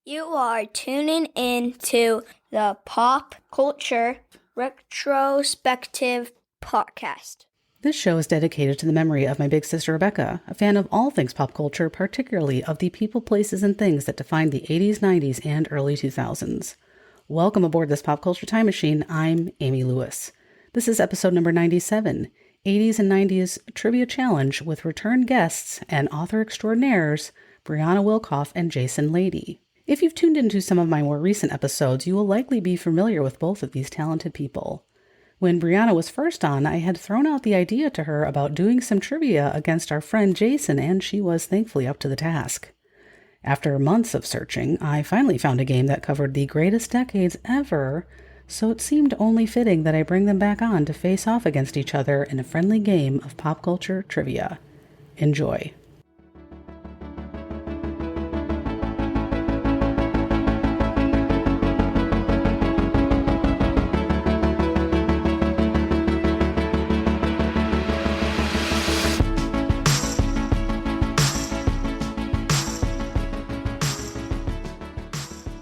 You are tuning in to the Pop Culture Retrospective Podcast. This show is dedicated to the memory of my big sister Rebecca, a fan of all things pop culture, particularly of the people, places, and things that defined the 80s, 90s, and early 2000s. Welcome aboard this pop culture time machine. I'm Amy Lewis. This is episode number 97, 80s and 90s Trivia Challenge with return guests and author extraordinaires Brieanna Wilkoff and Jason Lady. If you've tuned into some of my more recent episodes, you will likely be familiar with both of these talented people. When Brieanna was first on, I had thrown out the idea to her about doing some trivia against our friend Jason, and she was thankfully up to the task. After months of searching, I finally found a game that covered the greatest decades ever, so it seemed only fitting that I bring them back on to face off against each other in a friendly game of pop culture trivia. Enjoy.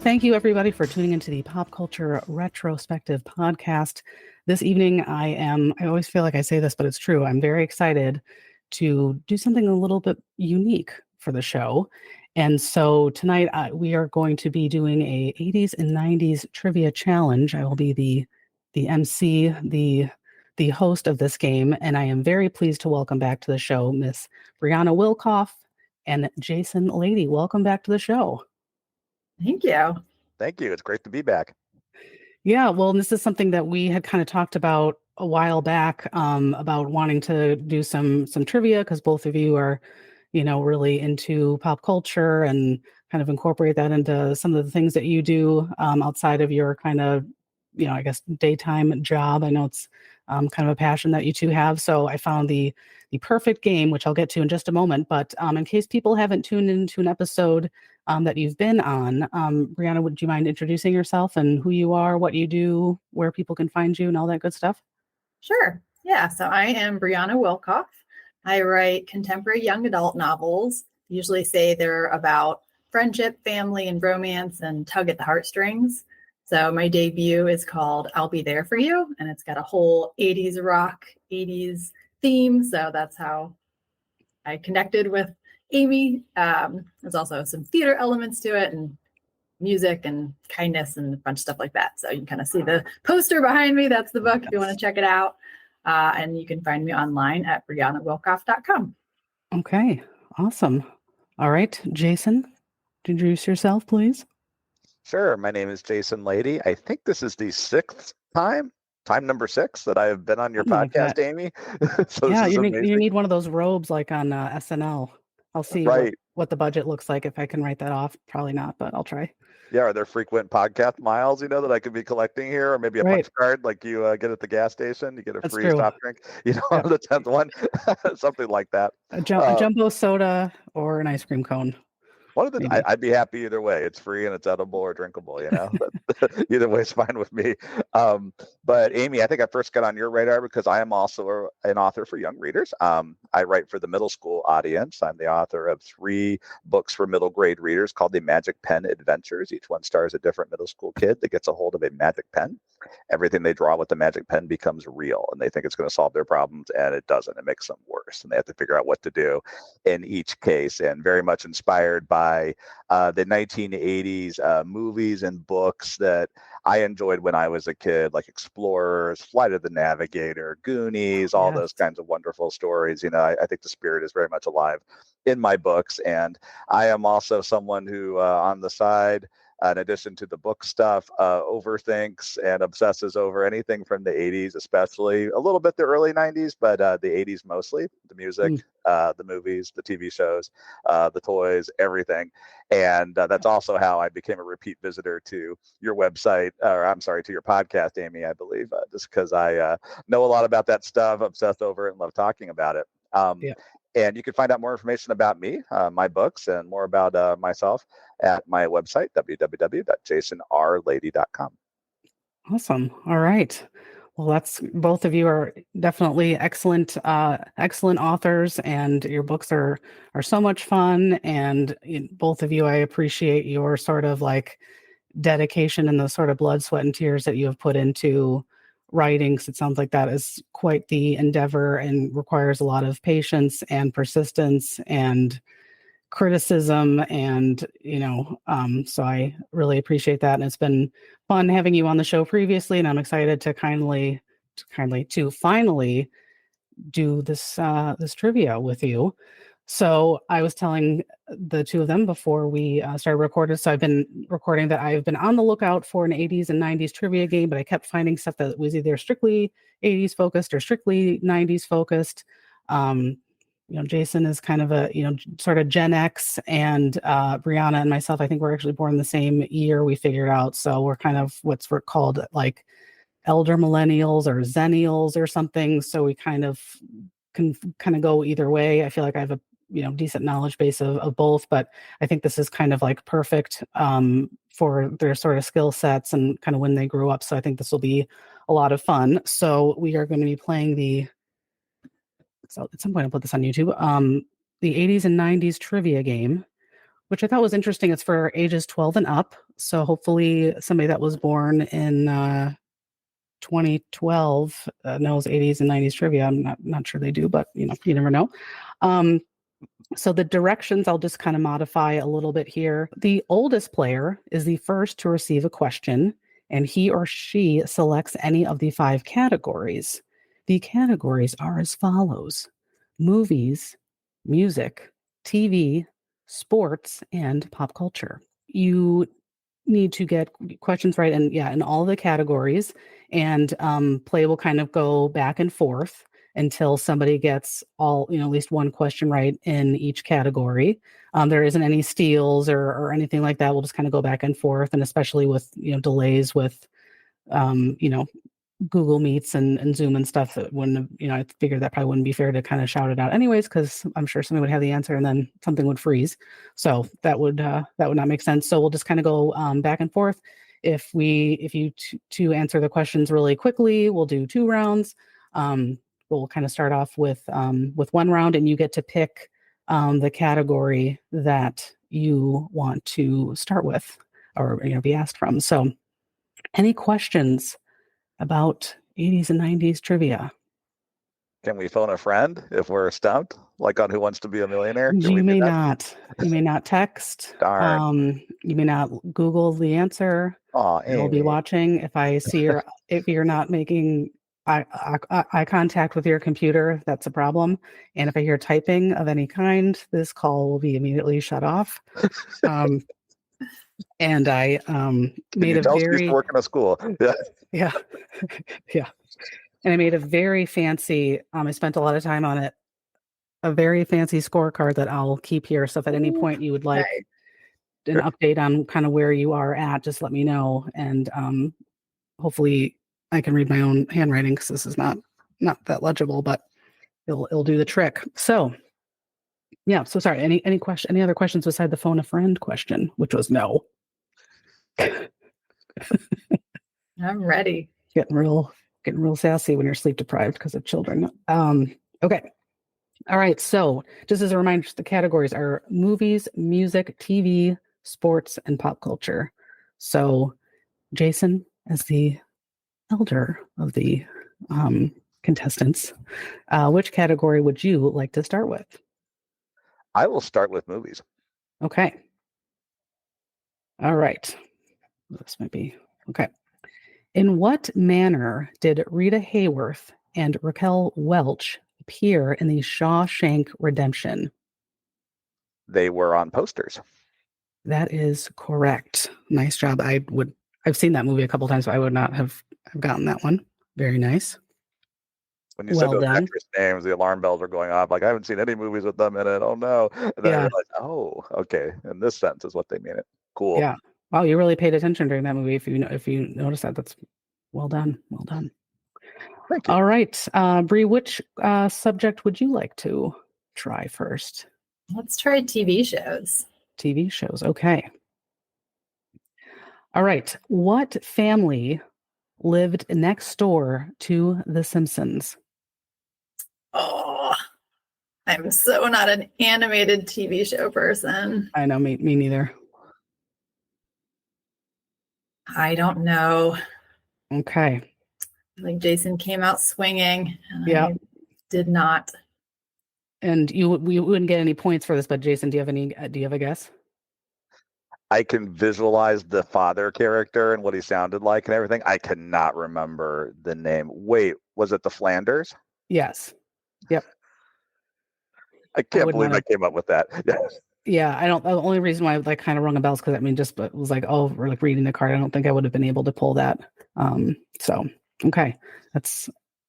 Thank you, everybody, for tuning into the Pop Culture Retrospective Podcast. This evening, I always feel like I say this, but it's true. I'm very excited to do something a little bit unique for the show. And so tonight, we are going to be doing a 80s and 90s trivia challenge. I will be the MC, the host of this game, and I am very pleased to welcome back to the show Miss Brieanna Wilkoff and Jason Lady. Welcome back to the show. Thank you. Thank you. It's great to be back. Yeah, well, this is something that we had kind of talked about a while back, about wanting to do some trivia because both of you are, really into pop culture and kind of incorporate that into some of the things that you do outside of your kind of, I guess, daytime job. I know it's kind of a passion that you two have. So I found the perfect game, which I'll get to in just a moment. But in case people haven't tuned into an episode that you've been on, Brieanna, would you mind introducing yourself and who you are, what you do, where people can find you, and all that good stuff? Sure. Yeah. So I am Brieanna Wilkoff. I write contemporary young adult novels. Usually say they're about friendship, family, and romance and tug at the heartstrings. So my debut is called I'll Be There For You, and it's got a whole 80s rock, 80s theme. So that's how I connected with Amy. There's also some theater elements to it and music and kindness and a bunch of stuff like that. So you can kind of see the poster behind me. That's the book if you want to check it out. And you can find me online at BrieannaWilkoff.com. Okay, awesome. All right, Jason, introduce yourself, please. Sure. My name is Jason Lady. I think this is the time number 6 that I have been on your podcast, Amy. So yeah, you need one of those robes like on SNL. I'll see what the budget looks like if I can write that off. Probably not, but I'll try. Yeah, are there frequent podcast miles, that I could be collecting here? Or maybe a punch card like you get at the gas station? You get a free soft drink, on the 10th one? Something like that. A jumbo soda or an ice cream cone. I'd be happy either way. It's free and it's edible or drinkable, Either way is fine with me. But Amy, I think I first got on your radar because I am also an author for young readers. I write for the middle school audience. I'm the author of 3 books for middle grade readers called the Magic Pen Adventures. Each one stars a different middle school kid that gets a hold of a magic pen. Everything they draw with the magic pen becomes real, and they think it's going to solve their problems, and it doesn't. It makes them worse, and they have to figure out what to do in each case. And very much inspired by the 1980s movies and books that I enjoyed when I was a kid, like Explorers, Flight of the Navigator, Goonies, all those kinds of wonderful stories. I think the spirit is very much alive in my books, and I am also someone who, on the side, in addition to the book stuff, overthinks and obsesses over anything from the 80s, especially a little bit the early 90s, but the 80s mostly, the music, the movies, the TV shows, the toys, everything. And that's also how I became a repeat visitor to your website, to your podcast, Amy, I believe, just because I know a lot about that stuff, obsessed over it, and love talking about it. And you can find out more information about me, my books, and more about myself at my website, www.jasonrlady.com. Awesome. All right. Well, that's both of you are definitely excellent authors, and your books are so much fun. And both of you, I appreciate your sort of like dedication and the sort of blood, sweat, and tears that you have put into writing. 'Cause it sounds like that is quite the endeavor and requires a lot of patience and persistence and criticism. And so I really appreciate that, and it's been fun having you on the show previously, and I'm excited to finally do this trivia with you. So I was telling the two of them before we started recording. So I've been recording that I've been on the lookout for an 80s and 90s trivia game, but I kept finding stuff that was either strictly 80s focused or strictly 90s focused. Jason is kind of a sort of Gen X, and Brieanna and myself, I think we're actually born the same year, we figured out. So we're kind of what's called like elder millennials or zennials or something. So we kind of can kind of go either way. I feel like I have a decent knowledge base of both, but I think this is kind of like perfect for their sort of skill sets and kind of when they grew up. So I think this will be a lot of fun. So we are going to be playing so at some point I'll put this on YouTube, the 80s and 90s trivia game, which I thought was interesting. It's for ages 12 and up. So hopefully somebody that was born in 2012 knows 80s and 90s trivia. I'm not sure they do, but you never know. So the directions I'll just kind of modify a little bit here. The oldest player is the first to receive a question, and he or she selects any of the 5 categories. The categories are as follows: movies, music, TV, sports, and pop culture. You need to get questions right in all the categories, and play will kind of go back and forth until somebody gets at least one question right in each category. There isn't any steals or anything like that. We'll just kind of go back and forth, and especially with delays with Google Meets and Zoom and stuff, that wouldn't have, I figured that probably wouldn't be fair to kind of shout it out anyways, because I'm sure somebody would have the answer and then something would freeze. So that would not make sense. So we'll just kind of go back and forth. If you two answer the questions really quickly, we'll do 2 rounds. We'll kind of start off with 1 round, and you get to pick the category that you want to start with or be asked from. So any questions about 80s and 90s trivia? Can we phone a friend if we're stumped, like on Who Wants to Be a Millionaire? You may not. You may not text. Darn. You may not Google the answer. Oh, I'll be watching. If you're not making eye contact with your computer, that's a problem. And if I hear typing of any kind, this call will be immediately shut off. And I made a very work in a school. Yeah. Yeah. And I made a very fancy, I spent a lot of time on it, a very fancy scorecard that I'll keep here. So if at any point you would like an update on kind of where you are at, just let me know. And hopefully I can read my own handwriting, because this is not that legible, but it'll do the trick. So yeah. So sorry, any other questions beside the phone a friend question, which was no. I'm ready. Getting real sassy when you're sleep deprived because of children. Okay. All right. So just as a reminder, the categories are movies, music, TV, sports, and pop culture. So Jason, as the elder of the contestants, which category would you like to start with? I will start with movies. Okay. All right. This might be okay. In what manner did Rita Hayworth and Raquel Welch appear in the Shawshank Redemption? They were on posters. That is correct. Nice job. I've seen that movie a couple times, but I would not have gotten that one. Very nice. When you said those actress names, the alarm bells were going off. Like, I haven't seen any movies with them in it. Oh no! And then I realized, oh, okay. In this sense, is what they mean it. Cool. Yeah. Wow, you really paid attention during that movie. If you notice that, that's well done. Well done. Thank you. All right, Bree, which subject would you like to try first? Let's try TV shows. TV shows. Okay. All right. What family lived next door to The Simpsons? Oh, I'm so not an animated TV show person. I know, me neither. I don't know. Okay. I think Jason came out swinging. And Yeah. I did not. And we wouldn't get any points for this, but Jason, do you have a guess? I can visualize the father character and what he sounded like and everything. I cannot remember the name. Wait, was it the Flanders? Yes. Yep. I can't believe I came up with that. Yeah, I don't. The only reason why I kind of rung a bell is because just it was like, oh, we're like reading the card. I don't think I would have been able to pull that. So okay,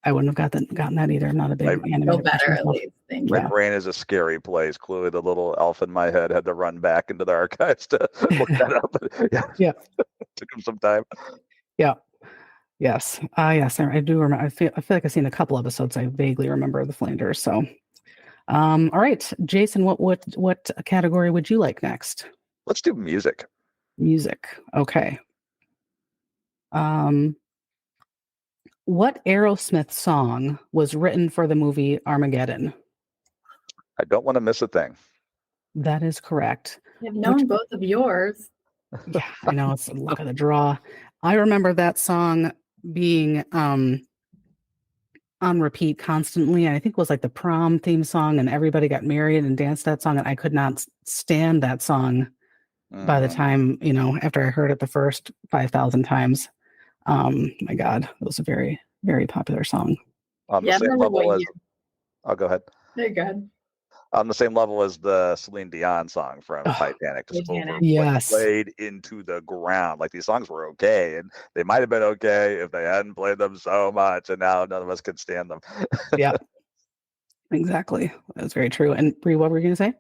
I wouldn't have gotten that either. I'm not a big animated better person. at least. Thank My you. brain is a scary place. Clearly, the little elf in my head had to run back into the archives to look that up. Yeah. Took him some time. Yeah. Yes. Yes. I do remember. I feel like I've seen a couple episodes. I vaguely remember the Flanders. So. All right, Jason, what category would you like next? Let's do music. Music. Okay. What Aerosmith song was written for the movie Armageddon? I don't want to miss a thing. That is correct. I've known both of yours. Yeah, I know, it's luck of the draw. I remember that song being on repeat constantly. I think it was like the prom theme song, and everybody got married and danced that song, and I could not stand that song by the time, after I heard it the first 5,000 times. My God, it was a very, very popular song. On the same level as, I'll go ahead. Very good. On the same level as the Celine Dion song from Titanic, just yes, played into the ground. Like, these songs were okay, and they might have been okay if they hadn't played them so much, and now none of us could stand them. Yeah, exactly. That's very true. And Bree, what were you going to say?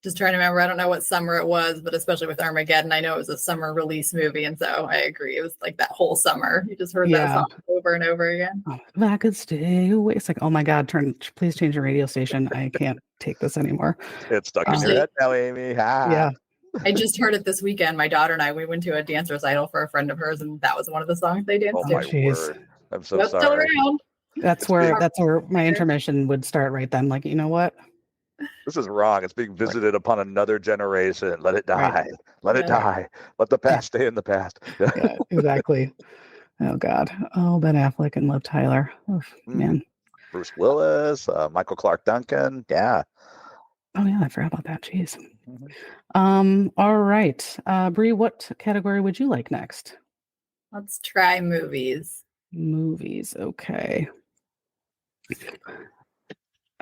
Just trying to remember. I don't know what summer it was, but especially with Armageddon, I know it was a summer release movie, and so I agree. It was like that whole summer. You just heard that song over and over again. Oh, if I could stay away. It's like, oh my God, please change the radio station. I can't take this anymore. It's stuck in your head now, Amy. Yeah. I just heard it this weekend. My daughter and we went to a dance recital for a friend of hers, and that was one of the songs they danced to. Oh my word! I'm so sorry. Still around. That's where my intermission would start right then. Like, you know what? This is wrong. It's being visited upon another generation. Let it die. Right. Let it die. Let the past stay in the past. Yeah, exactly. Oh God. Oh, Ben Affleck and Liv Tyler. Oh, man. Bruce Willis, Michael Clark Duncan. Yeah. Oh yeah, I forgot about that. Jeez. All right. Bree, what category would you like next? Let's try movies. Movies. Okay.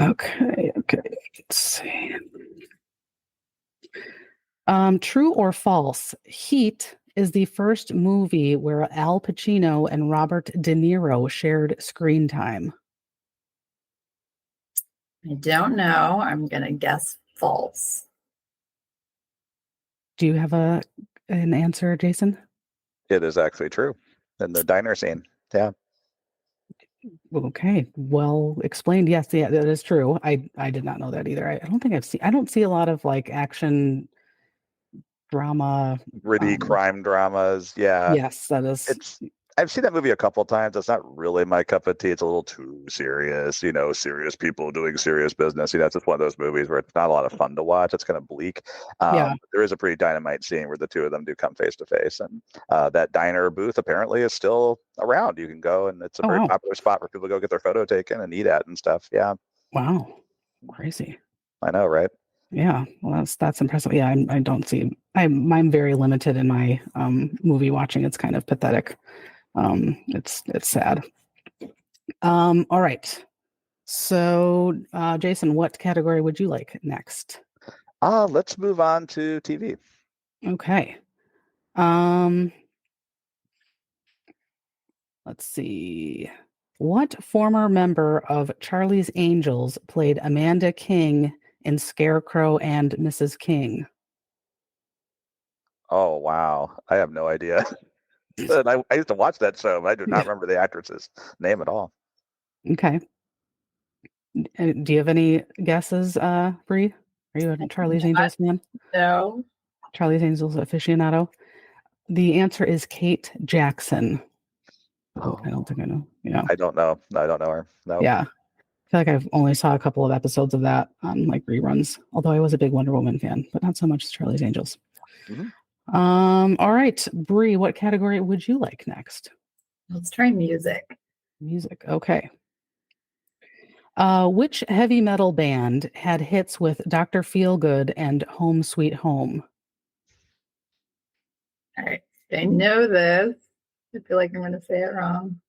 Okay. Let's see. True or false? Heat is the first movie where Al Pacino and Robert De Niro shared screen time. I don't know. I'm gonna guess false. Do you have an answer, Jason? It is actually true. In the diner scene. Yeah. Okay, well explained. Yes, yeah, that is true. I did not know that either. I don't see a lot of like action drama, Gritty crime dramas. Yeah. Yes, that is. I've seen that movie a couple of times. It's not really my cup of tea. It's a little too serious, serious people doing serious business. It's just one of those movies where it's not a lot of fun to watch. It's kind of bleak. There is a pretty dynamite scene where the two of them do come face to face. And that diner booth apparently is still around. You can go, and it's a very popular spot where people go get their photo taken and eat at and stuff. Yeah. Wow. Crazy. I know, right? Yeah. Well, that's impressive. Yeah. I don't see, I'm very limited in my movie watching. It's kind of pathetic. It's sad. All right. So, Jason, what category would you like next? Let's move on to TV. Okay. Let's see. What former member of Charlie's Angels played Amanda King in Scarecrow and Mrs. King? Oh, wow. I have no idea. I used to watch that show, but I do not remember the actress's name at all. Okay. Do you have any guesses, Bree? Are you a Charlie's Angels fan? No. Charlie's Angels aficionado? The answer is Kate Jackson. I don't think I know. Yeah. I don't know. I don't know her. No. Yeah. I feel like I've only saw a couple of episodes of that on like reruns, although I was a big Wonder Woman fan, but not so much as Charlie's Angels. Mhm. All right, Bree, what category would you like next? Let's try music. Music. Okay. Which heavy metal band had hits with Dr. Feelgood and Home Sweet Home? All right. I know this. I feel like I'm going to say it wrong.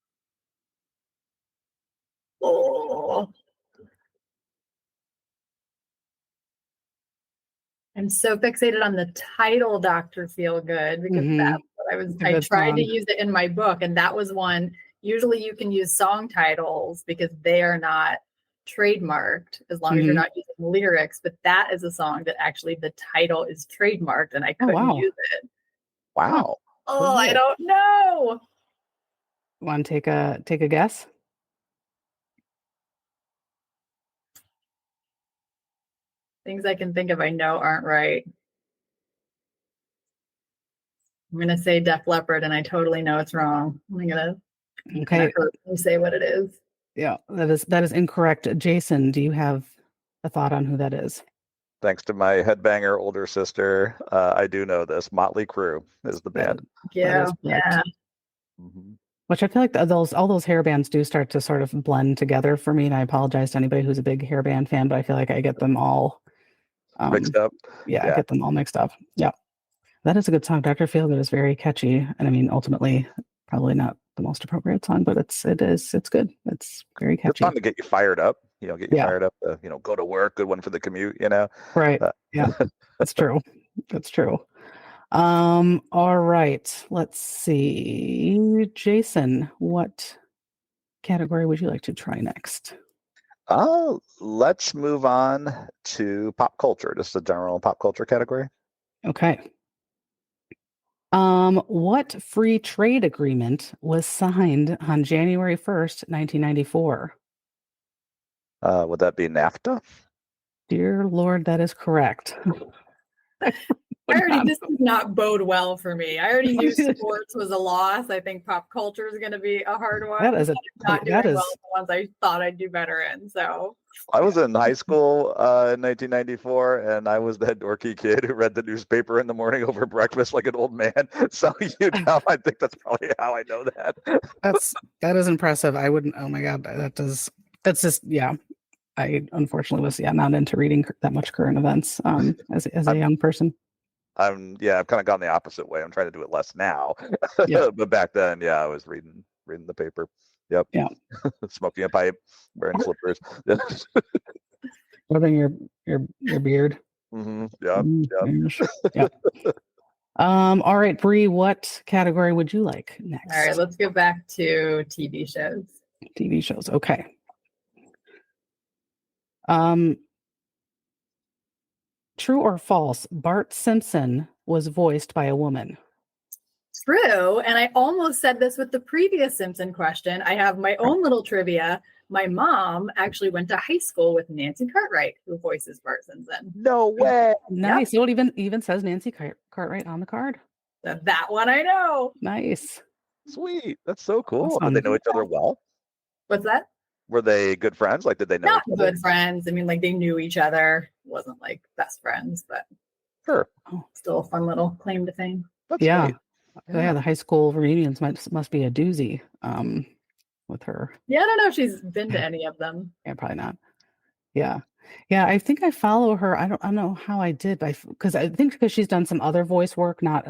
Oh. I'm so fixated on the title Dr. Feelgood because that's what I tried to use it in my book. And that was one. Usually you can use song titles because they are not trademarked as long as you're not using lyrics. But that is a song that actually the title is trademarked and I couldn't use it. Wow. Oh, I don't know. Want to take a guess? Things I can think of I know aren't right. I'm going to say Def Leppard, and I totally know it's wrong. I'm going to say what it is. Yeah, that is incorrect. Jason, do you have a thought on who that is? Thanks to my headbanger older sister, I do know this. Motley Crue is the band. Yeah. Mm-hmm. Which I feel like all those hair bands do start to sort of blend together for me, and I apologize to anybody who's a big hair band fan, but I feel like I get them all mixed up. Yeah, I get them all mixed up. Yeah, that is a good song. Dr. Feelgood is very catchy, and I mean, ultimately, probably not the most appropriate song, but it's good. It's very catchy. It's fun to get you fired up. Fired up. Go to work. Good one for the commute. Right. Yeah, that's true. That's true. All right. Let's see. Jason, what category would you like to try next? Let's move on to pop culture, just a general pop culture category. Okay. What free trade agreement was signed on January 1st, 1994? Would that be NAFTA? Dear Lord, that is correct. This does not bode well for me. I already knew sports was a loss. I think pop culture is going to be a hard one. Well the ones I thought I'd do better in. So I was in high school in 1994, and I was that dorky kid who read the newspaper in the morning over breakfast like an old man. So I think that's probably how I know that. That is impressive. I wouldn't. Oh my God, that's just yeah. I unfortunately was not into reading that much current events as a young person. I've kind of gone the opposite way. I'm trying to do it less now. But back then, I was reading the paper. Yep. Yeah. Smoking a pipe, wearing slippers. Rubbing your beard. Mm-hmm. Yeah. All right, Bree, what category would you like next? All right, let's go back to TV shows. TV shows. Okay. True or false? Bart Simpson was voiced by a woman. True. And I almost said this with the previous Simpson question. I have my own little trivia. My mom actually went to high school with Nancy Cartwright, who voices Bart Simpson. No way. Nice. Yep. It even says Nancy Cartwright on the card. So that one I know. Nice. Sweet. That's so cool. Awesome. Did they know each other well? What's that? Were they good friends? Like, did they know Not each other? Good friends. I mean, like, they knew each other. It wasn't like best friends, but sure. Still a fun little claim to fame. That's great. Yeah, the high school reunions must be a doozy with her. Yeah, I don't know if she's been to any of them. Yeah, probably not. Yeah. I think I follow her. I don't know how I did, because she's done some other voice work, not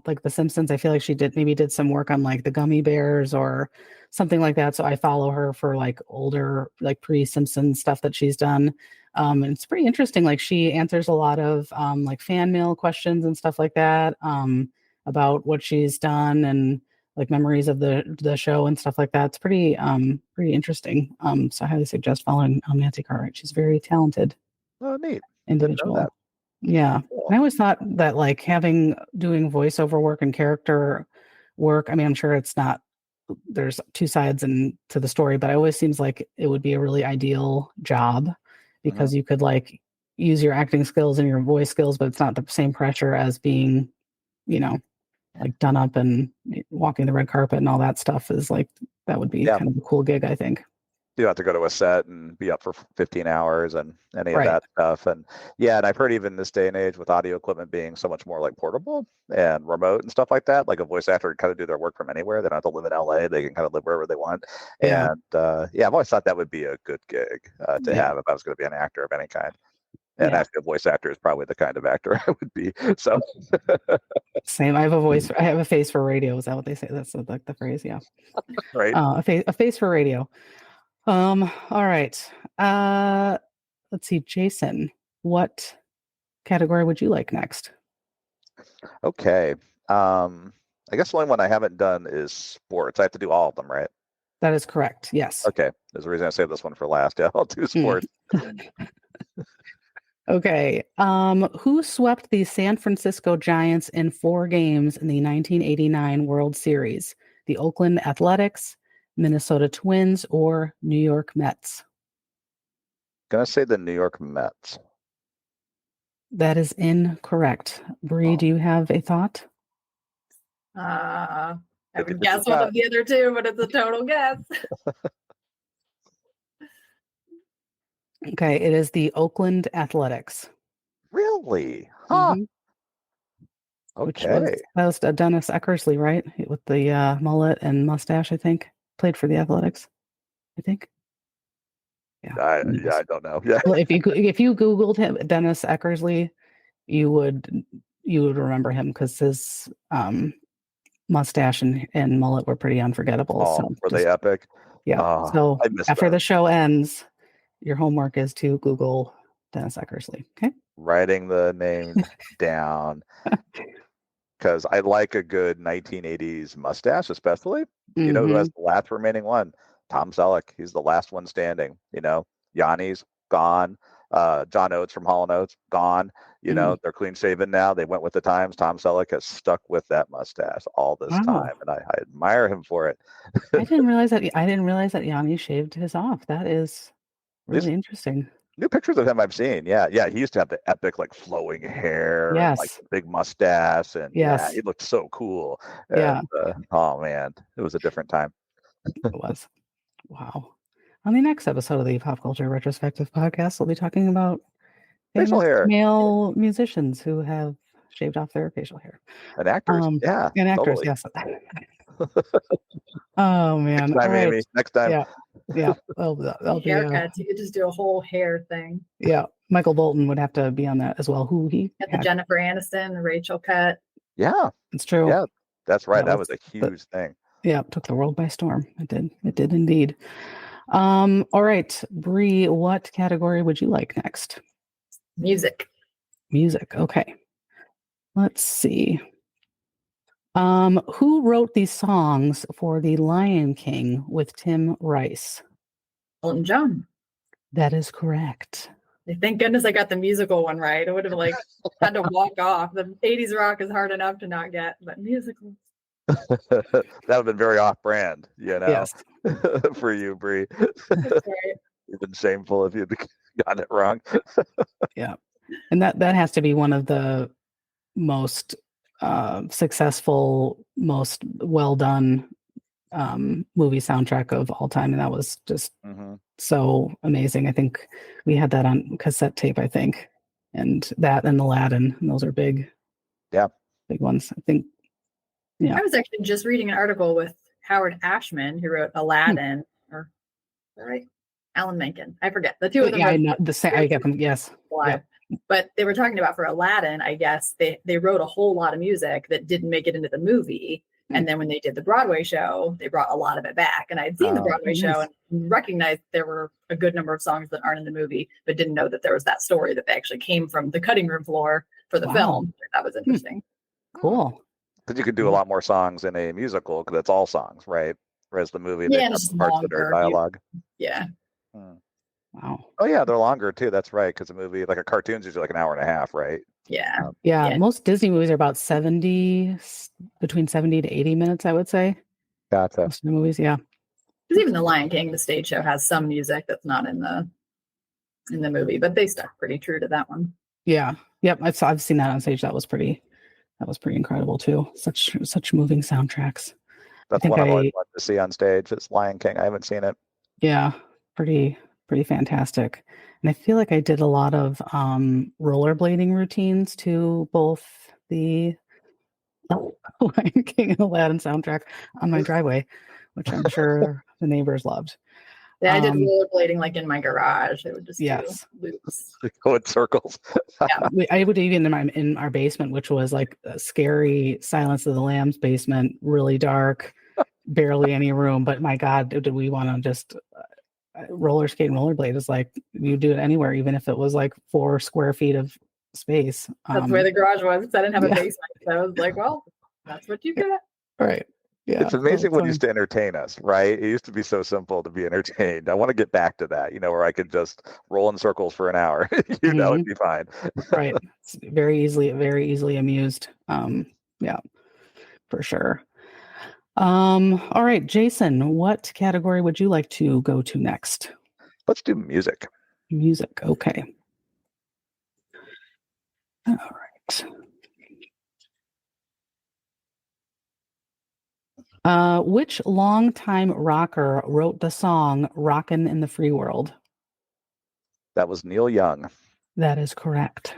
like The Simpsons. I feel like she did some work on like the Gummy Bears or something like that. So I follow her for like older, like pre-Simpsons stuff that she's done. And it's pretty interesting. Like she answers a lot of like fan mail questions and stuff like that about what she's done and like memories of the show and stuff like that. It's pretty interesting. So I highly suggest following Nancy Cartwright. She's a very talented neat individual. Yeah. Cool. I always thought that like doing voiceover work and character work, I mean, I'm sure there's two sides to the story, but it always seems like it would be a really ideal job because you could like use your acting skills and your voice skills, but it's not the same pressure as being, like done up and walking the red carpet and all that stuff is like That would be Yeah. kind of a cool gig, I think. You have to go to a set and be up for 15 hours and any of Right. that stuff. And yeah, and I've heard even this day and age with audio equipment being so much more like portable and remote and stuff like that, like a voice actor can kind of do their work from anywhere. They don't have to live in LA. They can kind of live wherever they want. Yeah. And yeah, I've always thought that would be a good gig to have if I was going to be an actor of any kind. And actually, a voice actor is probably the kind of actor I would be. So same. I have a voice. I have a face for radio. Is that what they say? That's like the phrase. Yeah. right. A face for radio. All right. Let's see, Jason. What category would you like next? Okay. I guess the only one I haven't done is sports. I have to do all of them, right? That is correct. Yes. Okay. There's a reason I saved this one for last. Yeah, I'll do sports. Okay. Who swept the San Francisco Giants in 4 games in the 1989 World Series? The Oakland Athletics, Minnesota Twins, or New York Mets? Gonna say the New York Mets. That is incorrect. Bree, do you have a thought? I would guess one of the other two, but it's a total guess. Okay, it is the Oakland Athletics. Really? Huh. Okay. That was Dennis Eckersley, right? With the mullet and mustache, I think. Played for the Athletics, I think. Yeah. I don't know. Yeah. Well, if you Googled him, Dennis Eckersley, you would remember him because his mustache and mullet were pretty unforgettable. Oh, so were they epic? Yeah. Oh, so I missed after those. the show ends, your homework is to Google Dennis Eckersley. Okay. Writing the name down because I like a good 1980s mustache, especially. You know who has the last remaining one? Tom Selleck. He's the last one standing. You know, Yanni's gone. John Oates from Hall & Oates gone. You know, they're clean shaven now. They went with the times. Tom Selleck has stuck with that mustache all this time, and I admire him for it. I didn't realize that Yanni shaved his off. That is really interesting. New pictures of him I've seen. Yeah. He used to have the epic, like, flowing hair, and, like, big mustache, and yeah, he looked so cool. And, oh man, it was a different time. It was. Wow. On the next episode of the Pop Culture Retrospective Podcast, we'll be talking about facial hair, male musicians who have shaved off their facial hair, and actors. Yeah, and actors. totally. Yes. Oh man! Next time, right. Amy. Next time. Yeah. That'll be haircuts. You could just do a whole hair thing. Yeah, Michael Bolton would have to be on that as well. Who he had the Jennifer Aniston, the Rachel cut. Yeah, it's true. Yeah, that's right. That was a huge thing. Yeah, it took the world by storm. It did. It did indeed. All right, Bree, what category would you like next? Music. Okay. Let's see. Who wrote these songs for The Lion King with Tim Rice? Elton John. That is correct. Thank goodness I got the musical one right. I would have had to walk off. The 80s rock is hard enough to not get, but musical. That would have been very off-brand, you know, yes. For you, Bree. That's right. You've been shameful if you'd gotten it wrong. Yeah, and that has to be one of the most successful, most well done movie soundtrack of all time, and that was just so amazing. I think we had that on cassette tape, I think, and that and Aladdin, and those are big ones. I think. Yeah, I was actually just reading an article with Howard Ashman, who wrote Aladdin, or right, Alan Menken. I forget the two of them. Yeah, I know the same. I get them. Yes. Yep. But they were talking about for Aladdin, I guess they wrote a whole lot of music that didn't make it into the movie. And then when they did the Broadway show, they brought a lot of it back. And I'd seen the Broadway show and recognized there were a good number of songs that aren't in the movie, but didn't know that there was that story that they actually came from the cutting room floor for the film. That was interesting. Cool. Because you could do a lot more songs in a musical because it's all songs, right? Whereas the movie, they have parts that are dialogue. Yeah. Wow. Oh yeah, they're longer too. That's right. Because a movie like a cartoon's usually like an hour and a half, right? Yeah. Yeah. Most Disney movies are about between 70 to 80 minutes, I would say. Gotcha. Most of the movies, yeah. Because even the Lion King, the stage show, has some music that's not in the movie, but they stuck pretty true to that one. Yeah. Yep. I've seen that on stage. That was pretty incredible too. Such moving soundtracks. That's one I've always wanted to see on stage. It's Lion King. I haven't seen it. Yeah, pretty fantastic. And I feel like I did a lot of rollerblading routines to both the Lion King and Aladdin soundtrack on my driveway, which I'm sure the neighbors loved. Yeah, I did rollerblading like in my garage. It would just do loops. Go in circles. Yeah. I would even in our basement, which was like a scary Silence of the Lambs basement, really dark, barely any room. But my God, did we want to just roller skate and rollerblade? Is like you do it anywhere, even if it was like 4 square feet of space. That's where the garage was, because I didn't have a basement. So I was like, well, that's what you got. Right. Yeah, it's amazing what used to entertain us, right? It used to be so simple to be entertained. I want to get back to that, where I could just roll in circles for an hour, it'd be fine. Right. It's very easily amused. Yeah, for sure. All right, Jason, what category would you like to go to next? Let's do music. Music, okay. All right. Which longtime rocker wrote the song "Rockin' in the Free World"? That was Neil Young. That is correct.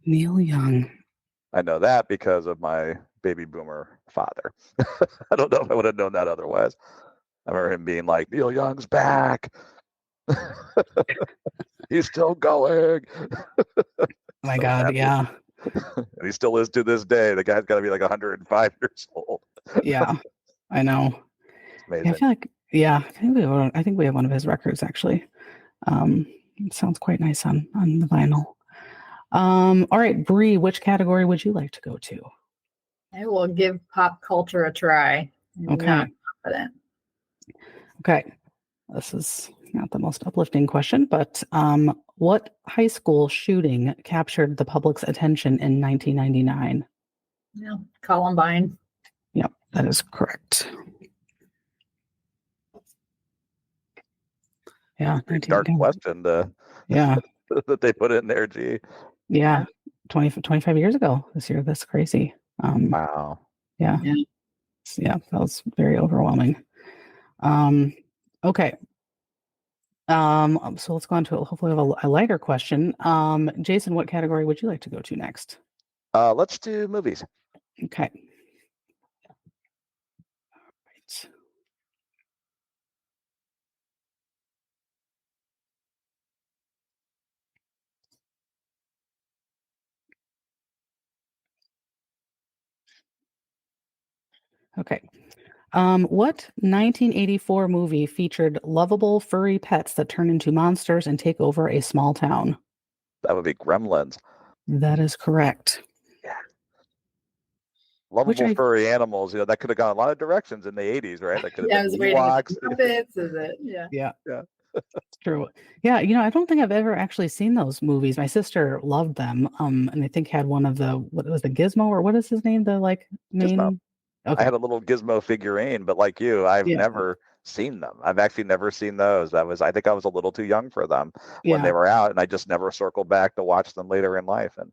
Neil Young. I know that because of my baby boomer father. I don't know if I would have known that otherwise. I remember him being like, Neil Young's back. He's still going. Oh my God, happy. Yeah. And he still is to this day. The guy's got to be like 105 years old. Yeah, I know. Amazing. Yeah, I feel like, I think we have one of his records actually. It sounds quite nice on the vinyl. All right, Bree, which category would you like to go to? I will give pop culture a try. I'm not confident. Okay, this is not the most uplifting question, but what high school shooting captured the public's attention in 1999? Yeah, Columbine. Yep, that is correct. Yeah, dark question. That they put in there. Gee. Yeah, 25 years ago this year. That's crazy. Wow. Yeah, that was very overwhelming. Okay. So let's go on to hopefully a lighter question. Jason, what category would you like to go to next? Let's do movies. Okay. All right. Okay. What 1984 movie featured lovable furry pets that turn into monsters and take over a small town? That would be Gremlins. That is correct. Yeah. Lovable furry animals, that could have gone a lot of directions in the 80s, right? That could have been Ewoks. Yeah. True. Yeah, I don't think I've ever actually seen those movies. My sister loved them. And I think had one of the, what was the Gizmo, or what is his name? The main. Gizmo. Okay. I had a little Gizmo figurine, but like you, I've never seen them. I've actually never seen those. I think I was a little too young for them when they were out, and I just never circled back to watch them later in life. And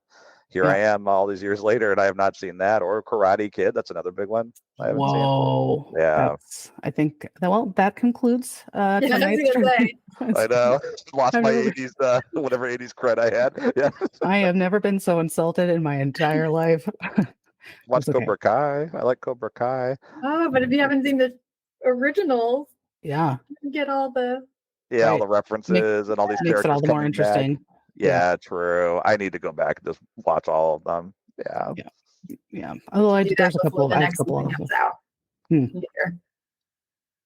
here I am all these years later, and I have not seen that. Or Karate Kid. That's another big one. I haven't seen. Yeah. I think that concludes tonight's. I know. Lost my 80s, whatever 80s cred I had. Yeah. I have never been so insulted in my entire life. Watch Cobra Kai. I like Cobra Kai. Oh, but if you haven't seen the originals, you get all the all the references and all these characters. Makes it all the more interesting. Yeah, true. I need to go back and just watch all of them. Yeah. Although there's a couple of them. Comes out.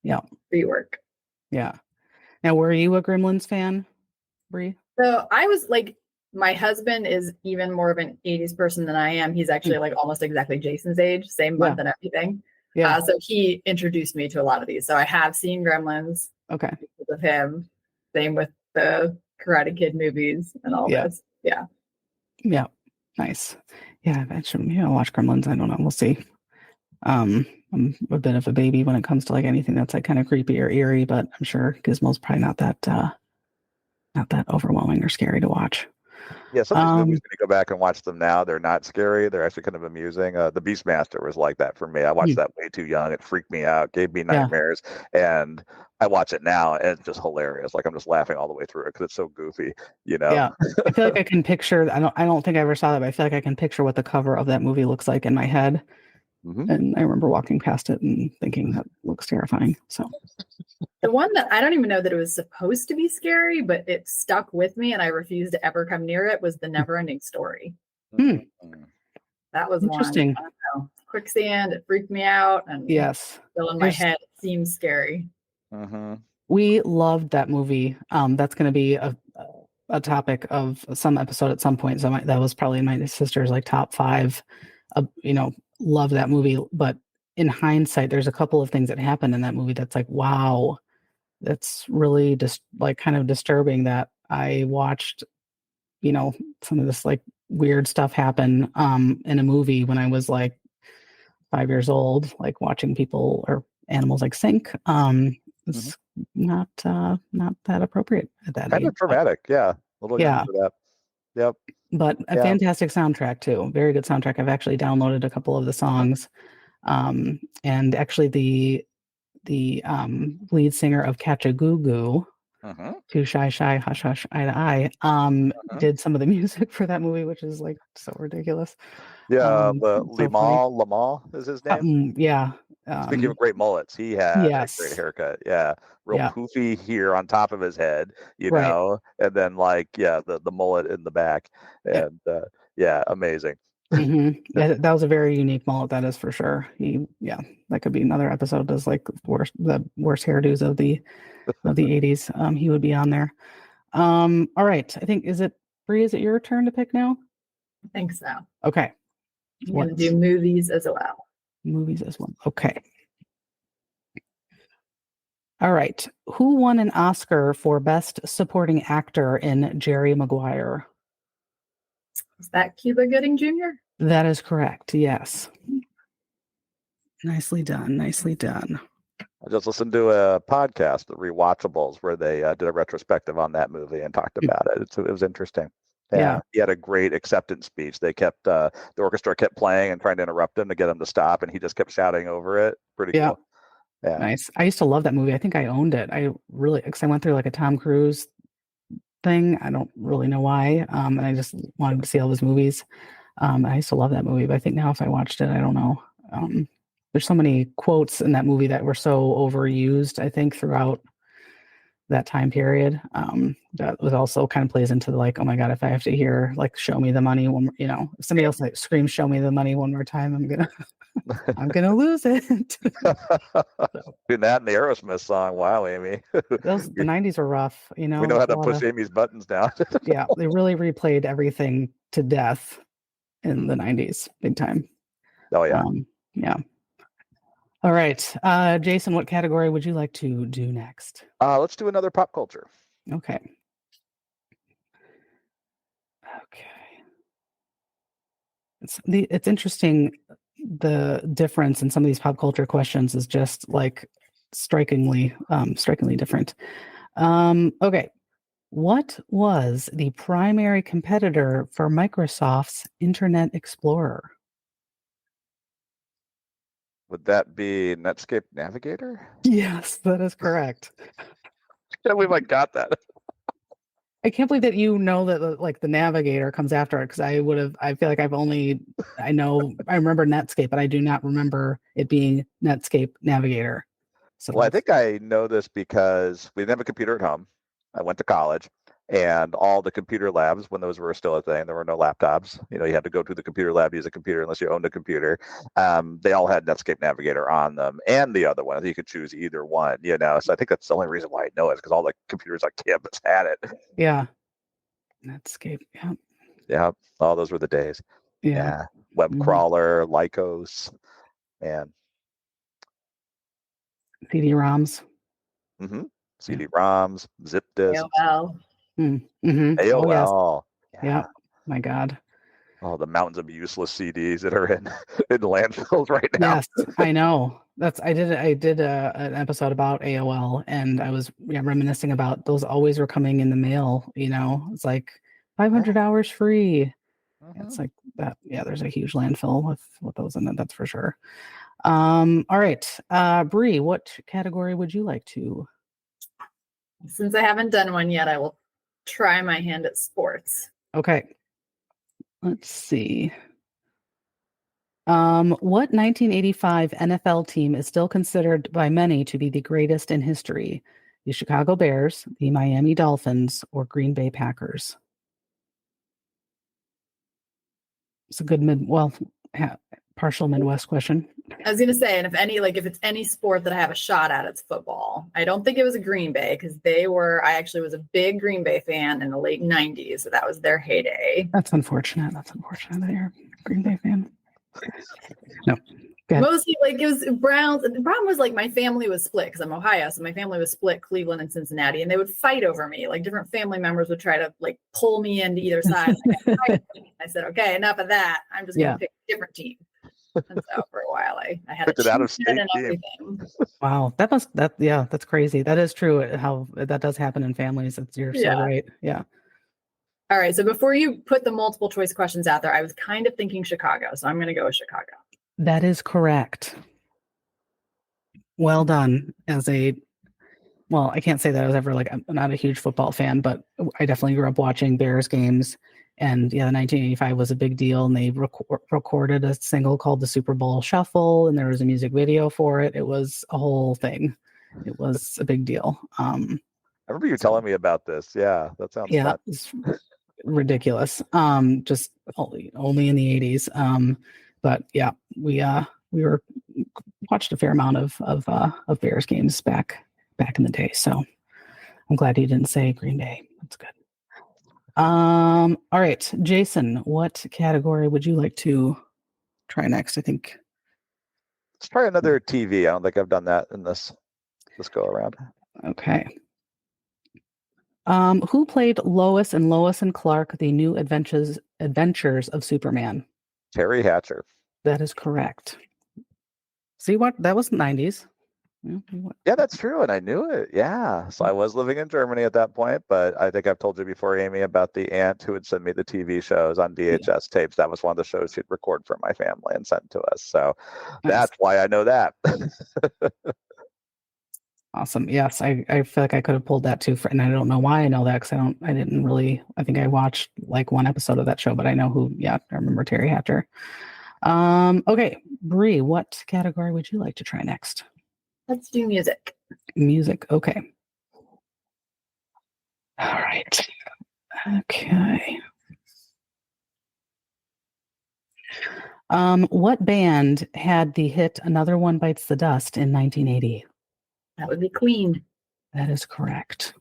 Yeah. Rework. Yeah. Now, were you a Gremlins fan, Bree? So I was like, my husband is even more of an 80s person than I am. He's actually like almost exactly Jason's age, same month and everything. Yeah. So he introduced me to a lot of these. So I have seen Gremlins. Okay. With him. Same with the Karate Kid movies and all this. Yeah. Yeah. Nice. Yeah. I should watch Gremlins. I don't know. We'll see. I'm a bit of a baby when it comes to like anything that's like kind of creepy or eerie, but I'm sure Gizmo's probably not that overwhelming or scary to watch. Yeah, some of these movies, when you go back and watch them now, they're not scary. They're actually kind of amusing. The Beastmaster was like that for me. I watched that way too young. It freaked me out, gave me nightmares, and I watch it now, and it's just hilarious. Like I'm just laughing all the way through it because it's so goofy, you know? Yeah. I feel like I can picture, I don't think I ever saw that, but I feel like I can picture what the cover of that movie looks like in my head. Mhm. And I remember walking past it and thinking that looks terrifying. So The one that I don't even know that it was supposed to be scary, but it stuck with me and I refused to ever come near it was The Never-Ending Story. Mhm. That was Interesting. one. I don't know. Quicksand, it freaked me out. And Yes. still in my head, it seems scary. Mhm. We loved that movie. That's going to be a topic of some episode at some point. So that was probably my sister's like top 5. Love that movie. But in hindsight, there's a couple of things that happened in that movie that's like, wow, that's really just like kind of disturbing that I watched, some of this like weird stuff happen in a movie when I was like 5 years old, like watching people or animals like sink. It's not that appropriate at that Kind age. of traumatic, yeah. A little young for that. Yep. But a fantastic soundtrack too. Very good soundtrack. I've actually downloaded a couple of the songs. And actually the lead singer of Catch a Goo Goo, Too Shy Shy Hush Hush Eye to Eye, did some of the music for that movie, which is like so ridiculous. Yeah, So Lamal is his name. Yeah. Speaking of great mullets, he had a great Yes. haircut. Yeah, real poofy here on top of his head, Right. and then the mullet in the back, and amazing. That was a very unique mullet, that is for sure. That could be another episode. Does like the worst hairdos of the 80s. He would be on there. All right. I think is it your turn to pick now? I think so. Okay. I'm going to do movies as well. Movies as well. Okay. All right. Who won an Oscar for Best Supporting Actor in Jerry Maguire? Is that Cuba Gooding Jr.? That is correct. Yes. Nicely done. Nicely done. I just listened to a podcast, The Rewatchables, where they did a retrospective on that movie and talked about it. It was interesting. Yeah, he had a great acceptance speech. They kept the orchestra kept playing and trying to interrupt him to get him to stop, and he just kept shouting over it. Pretty cool. Yeah, nice. I used to love that movie. I think I owned it. Because I went through like a Tom Cruise thing. I don't really know why. And I just wanted to see all his movies. I used to love that movie, but I think now if I watched it, I don't know. There's so many quotes in that movie that were so overused, I think, throughout that time period. That was also kind of plays into the like, oh my God, if I have to hear like show me the money one more, if somebody else like screams show me the money one more time, I'm gonna lose it. Doing that in the Aerosmith song. Wow, Amy. The 90s were rough, We know how to push Amy's buttons down. Yeah, they really replayed everything to death in the 90s, big time. Oh yeah. Yeah. All right. Jason, what category would you like to do next? Let's do another pop culture. Okay. It's interesting. The difference in some of these pop culture questions is just like strikingly different. Okay. What was the primary competitor for Microsoft's Internet Explorer? Would that be Netscape Navigator? Yes, that is correct. Yeah, we might got that. I can't believe that that the Navigator comes after it because I feel like I remember Netscape, but I do not remember it being Netscape Navigator. So I think I know this because we didn't have a computer at home. I went to college, and all the computer labs, when those were still a thing, there were no laptops. You had to go to the computer lab to use a computer unless you owned a computer. They all had Netscape Navigator on them, and the other one. I think you could choose either one. So I think that's the only reason why I know it, because all the computers on campus had it. Yeah, Netscape. Yeah. Yeah, all those were the days. Yeah. Web crawler, Lycos, and CD-ROMs. CD-ROMs, zip disks. AOL. AOL. Oh, yes. Yeah. My God. Oh, the mountains of useless CDs that are in landfills right now. Yes, I know. I did an episode about AOL, and I was reminiscing about those always were coming in the mail. It's like 500 hours free. Mhm. It's like that. Yeah, there's a huge landfill with those in it. That's for sure. All right. Bree, what category would you like to? Since I haven't done one yet, I will try my hand at sports. Okay. Let's see. What 1985 NFL team is still considered by many to be the greatest in history? The Chicago Bears, the Miami Dolphins, or Green Bay Packers? It's a good partial Midwest question. I was gonna say, and if it's any sport that I have a shot at, it's football. I don't think it was a Green Bay because I actually was a big Green Bay fan in the late 90s. So that was their heyday. That's unfortunate. That's unfortunate that you're a Green Bay fan. No. Mostly it was Browns. The problem was my family was split because I'm Ohio. So my family was split Cleveland and Cincinnati, and they would fight over me. Different family members would try to pull me into either side. I said, okay, enough of that. I'm just going to pick a different team. And so for a while, I had Picked a it out of team state and team. everything. Wow. That's crazy. That is true. How that does happen in families. You're so right. Yeah. All right. So before you put the multiple choice questions out there, I was kind of thinking Chicago. So I'm going to go with Chicago. That is correct. Well done. I can't say that I was ever I'm not a huge football fan, but I definitely grew up watching Bears games. And yeah, the 1985 was a big deal, and they recorded a single called the Super Bowl Shuffle, and there was a music video for it. It was a whole thing. It was a big deal. I remember you telling me about this. Yeah, that sounds fun. It's ridiculous. Just only in the 80s. But yeah, we watched a fair amount of Bears games back in the day. So I'm glad you didn't say Green Bay. That's good. All right, Jason, what category would you like to try next? I think let's try another TV. I don't think I've done that in this go around. Okay. Who played Lois and Clark, the New Adventures of Superman? Terry Hatcher. That is correct. See what? That was 90s. Yeah, that's true. And I knew it. Yeah. So I was living in Germany at that point, but I think I've told you before, Amy, about the aunt who would send me the TV shows on VHS tapes. That was one of the shows she'd record for my family and send to us. So that's why I know that. Awesome. Yes, I feel like I could have pulled that too. And I don't know why I know that because I think I watched one episode of that show, but I know who. Yeah, I remember Terry Hatcher. Okay, Bree, what category would you like to try next? Let's do music. Music. Okay. All right. Okay. What band had the hit "Another One Bites the Dust" in 1980? That would be Queen. That is correct.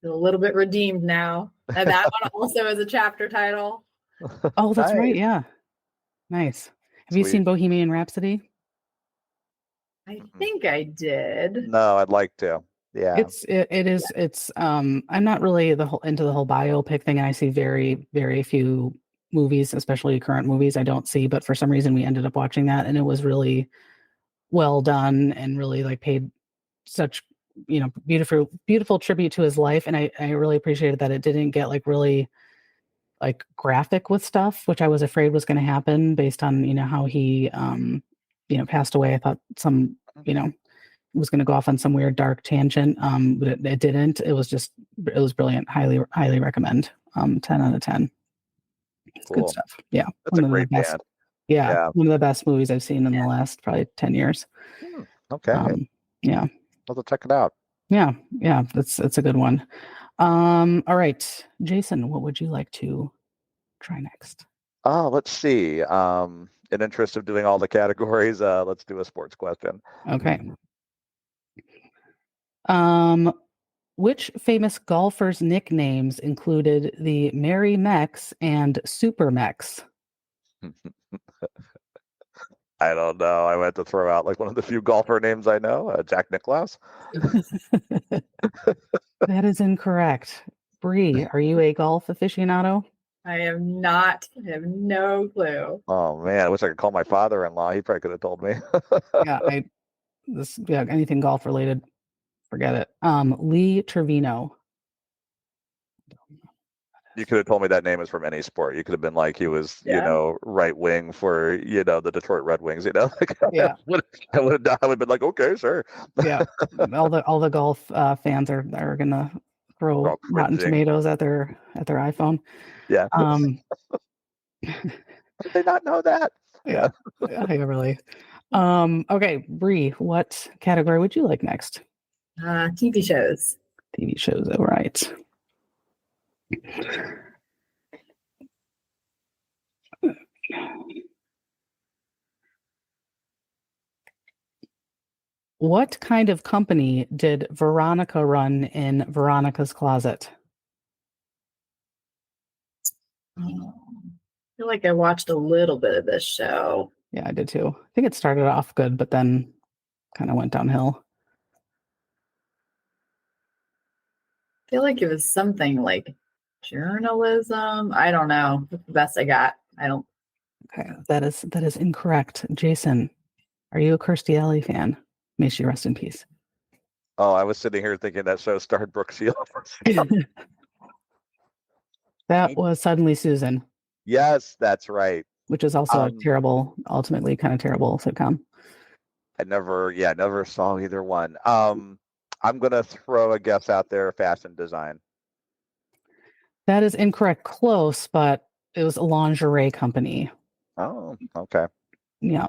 A little bit redeemed now. And that one also is a chapter title. Oh, that's right. Yeah. Nice. Have you seen Bohemian Rhapsody? I think I did. No, I'd like to. Yeah. It's I'm not really into the whole biopic thing, and I see very, very few movies, especially current movies I don't see, but for some reason we ended up watching that, and it was really well done and really paid such beautiful tribute to his life, and I really appreciated that it didn't get really graphic with stuff, which I was afraid was going to happen based on how he passed away. I thought was going to go off on some weird dark tangent, but it didn't. It was brilliant. Highly recommend. 10 out of 10. It's cool. Good stuff. Yeah, that's a great band. Yeah, one of the best movies I've seen in the last probably 10 years. Okay. Yeah, I'll check it out. Yeah, it's a good one. All right, Jason, what would you like to try next? Let's see. In interest of doing all the categories, let's do a sports question. Okay. Which famous golfers' nicknames included the Merry Mex and Super Mex? I don't know. I went to throw out one of the few golfer names I know, Jack Nicklaus. That is incorrect. Bree, are you a golf aficionado? I am not. I have no clue. Oh man, I wish I could call my father-in-law. He probably could have told me. Anything golf related, forget it. Lee Trevino. You could have told me that name is from any sport. You could have been like he was, Yeah. right wing for, the Detroit Red Wings. Like, Yeah. I would have been like, okay, sure. Yeah. All the golf fans are gonna throw All Rotten cringing. Tomatoes at their iPhone. Yeah. Did they not know that? Yeah. Yeah, really. Okay, Bree, what category would you like next? TV shows. TV shows, all right. What kind of company did Veronica run in Veronica's Closet? I feel like I watched a little bit of this show. Yeah, I did too. I think it started off good, but then kind of went downhill. I feel like it was something like journalism. I don't know. That's the best I got. I don't. Okay, that is incorrect. Jason, are you a Kirstie Alley fan? May she rest in peace. Oh, I was sitting here thinking that show starred Brooke Shields. That was Suddenly Susan. Yes, that's right. Which is also a ultimately kind of terrible sitcom. I never saw either one. I'm gonna throw a guess out there: fashion design. That is incorrect. Close, but it was a lingerie company. Oh, okay. Yeah.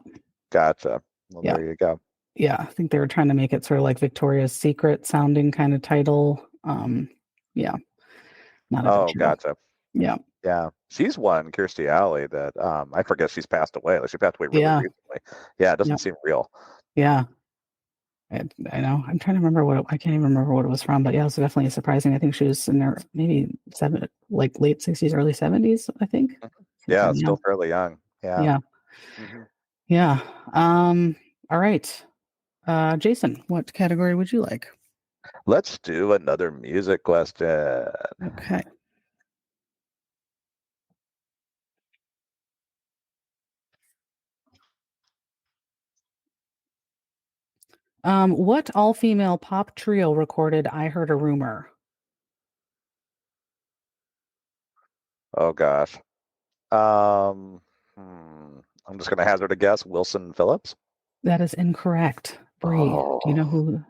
Gotcha. Well, Yeah. there you go. Yeah, I think they were trying to make it sort of like Victoria's Secret sounding kind of title. Yeah. Not a Oh, good show. gotcha. Yeah. Yeah. She's one, Kirstie Alley, that I forget she's passed away. Like she passed away really recently. Yeah, it doesn't seem real. Yeah. I know. I'm trying to remember I can't even remember what it was from, but yeah, it was definitely surprising. I think she was in her maybe late 60s, early 70s, I think. Yeah, still fairly young. Yeah. Yeah. Mm-hmm. Yeah. All right. Jason, what category would you like? Let's do another music question. Okay. What all-female pop trio recorded I Heard a Rumor? Oh gosh. I'm just gonna hazard a guess. Wilson Phillips. That is incorrect. Bree, do you know who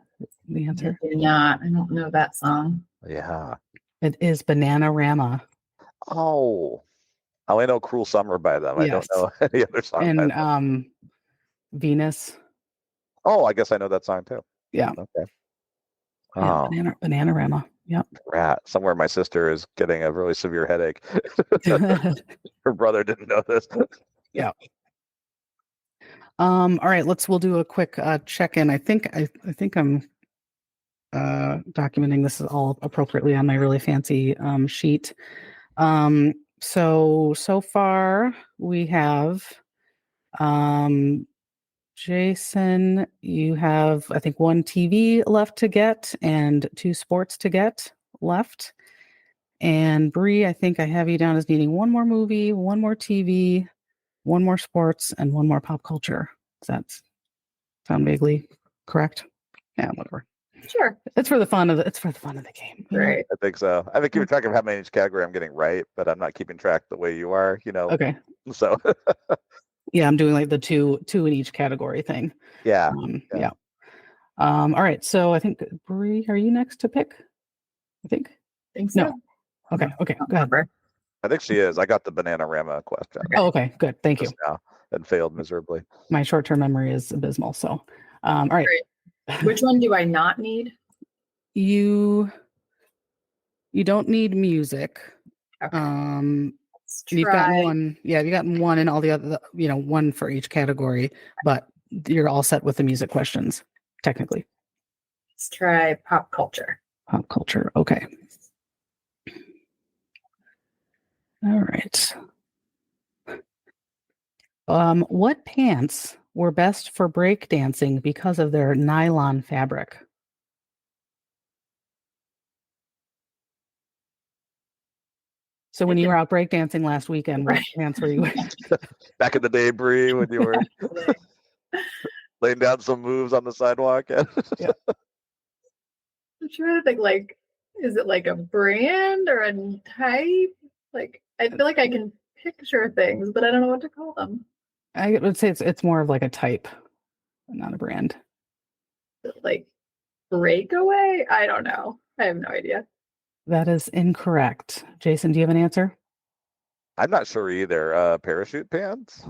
the answer? I do not. I don't know that song. Yeah. It is Bananarama. Oh. I only know Cruel Summer by them. I don't know any other song by them. And Venus. Oh, I guess I know that song too. Yeah. Okay. Yeah, Oh. Bananarama. Yep. Rat. Somewhere my sister is getting a really severe headache. Her brother didn't know this. Yeah. All right, we'll do a quick check-in. I think I'm documenting this all appropriately on my really fancy sheet. So far we have Jason, you have I think 1 TV left to get and 2 sports to get left. And Bree, I think I have you down as needing 1 more movie, 1 more TV, 1 more sports, and 1 more pop culture. Does that sound vaguely correct? Yeah, whatever. Sure. It's for the fun of the game. Right. I think so. I've been keeping track of how many each category I'm getting right, but I'm not keeping track the way you are, Okay. So yeah, I'm doing like the two in each category thing. Yeah. Yeah. All right. So I think Bree, are you next to pick? I think so. No. Okay. Okay. Go ahead. I think she is. I got the Bananarama question. Oh, okay. Good. Thank you. Now, and failed miserably. My short-term memory is abysmal. So, all right. Which one do I not need? You don't need music. Okay. You've gotten 1. Yeah, you've gotten 1 and all the other, 1 for each category, but you're all set with the music questions, technically. Let's try pop culture. Pop culture. Okay. All right. What pants were best for breakdancing because of their nylon fabric? So when you were out breakdancing last weekend, what pants were you wearing? Back in the day, Bree, when you were laying down some moves on the sidewalk. Yeah. I'm trying to think, is it like a brand or a type? Like, I feel like I can picture things, but I don't know what to call them. I would say it's more of like a type, not a brand. Like, breakaway? I don't know. I have no idea. That is incorrect. Jason, do you have an answer? I'm not sure either. Parachute pants?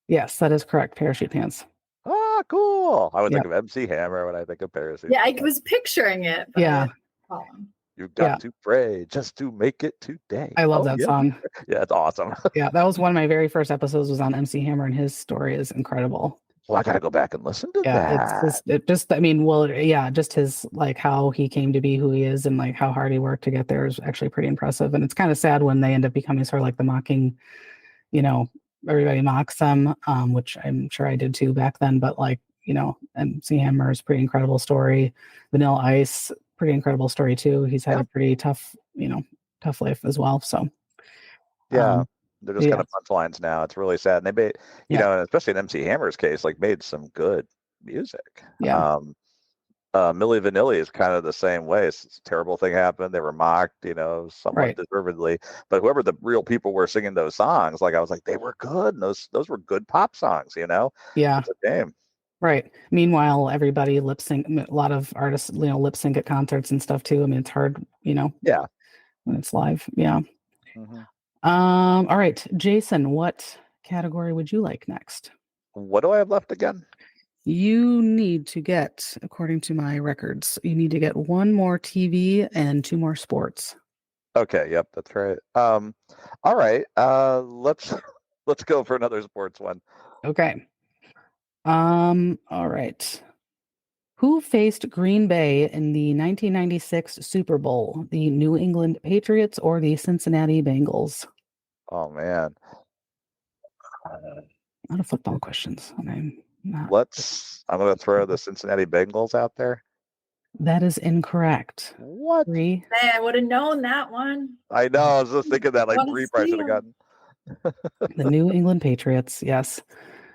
Yes, that is correct. Parachute pants. Ah, cool. I would Yep. think of MC Hammer when I think of parachute. Yeah, I was picturing it. But Yeah. You've got to pray just to make it today. I love that song. Yeah, it's awesome. Yeah, that was one of my very first episodes was on MC Hammer, and his story is incredible. Well, I gotta go back and listen to Yeah, that. just his like how he came to be who he is and like how hard he worked to get there is actually pretty impressive. And it's kind of sad when they end up becoming sort of like the mocking, everybody mocks them, which I'm sure I did too back then. But like, MC Hammer's pretty incredible story. Vanilla Ice, pretty incredible story too. He's had a pretty tough life as well. So yeah. They're just kind of punchlines now. It's really sad. And they made, and especially in MC Hammer's case, like made some good music. Yeah. Milli Vanilli is kind of the same way. It's a terrible thing happened. They were mocked, somewhat deservedly. But whoever the real people were singing those songs, like I was like, they were good. And those were good pop songs, Yeah. It's a shame. Right. Meanwhile, everybody lip sync. A lot of artists, lip sync at concerts and stuff too. I mean, it's hard, Yeah. when it's live. Yeah. Mm-hmm. All right, Jason, what category would you like next? What do I have left again? You need to get, according to my records, you need to get one more TV and two more sports. Okay, yep, that's right. All right. Let's go for another sports one. Okay. All right. Who faced Green Bay in the 1996 Super Bowl? The New England Patriots or the Cincinnati Bengals? Oh man. A lot of football questions. I'm going to throw the Cincinnati Bengals out there. That is incorrect. What? Man, I would have known that one. I know. I was just thinking that like Bree probably should have gotten. The New England Patriots, yes.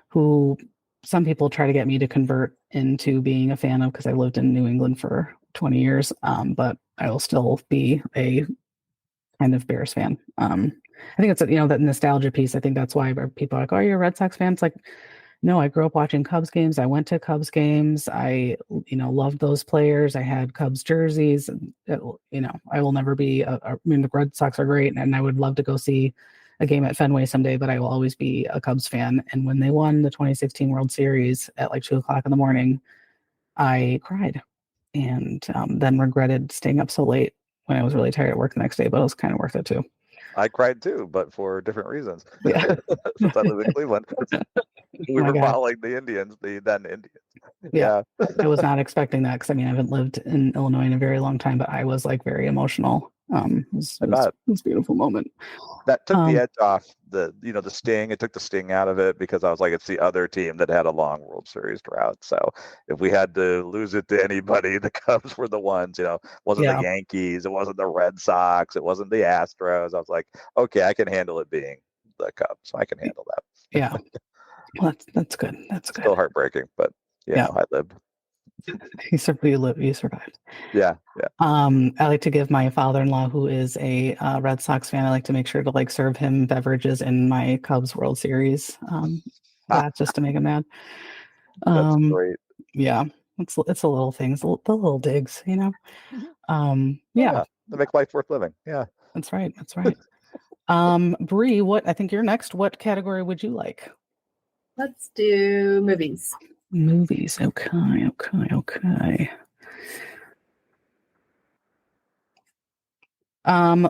Who some people try to get me to convert into being a fan of because I lived in New England for 20 years. But I will still be a kind of Bears fan. I think it's that nostalgia piece. I think that's why people are like, "Oh, you're a Red Sox fan?" It's like, no, I grew up watching Cubs games. I went to Cubs games. I, loved those players. I had Cubs jerseys. I will never be. The Red Sox are great, and I would love to go see a game at Fenway someday. But I will always be a Cubs fan. And when they won the 2016 World Series at like 2:00 in the morning, I cried, and then regretted staying up so late when I was really tired at work the next day. But it was kind of worth it too. I cried too, but for different reasons. Yeah. Since I live in Cleveland, we were following the Indians, the then Indians. Yeah. I was not expecting that because I haven't lived in Illinois in a very long time, but I was like very emotional. It was a beautiful moment. That took the edge off the sting. It took the sting out of it because I was like, it's the other team that had a long World Series drought. So if we had to lose it to anybody, the Cubs were the ones. Wasn't the Yankees, it wasn't the Red Sox, it wasn't the Astros. I was like, okay, I can handle it being the Cubs. I can handle that. Yeah, well, that's good. That's good. Still heartbreaking, but I lived. You survived. Yeah. I like to give my father-in-law, who is a Red Sox fan, I like to make sure to like serve him beverages in my Cubs World Series. That's just to make him mad. That's great. Yeah, it's the little things, the little digs, Yeah, they make life worth living. Yeah, that's right. Bree, I think you're next. What category would you like? Let's do movies. Movies. Okay.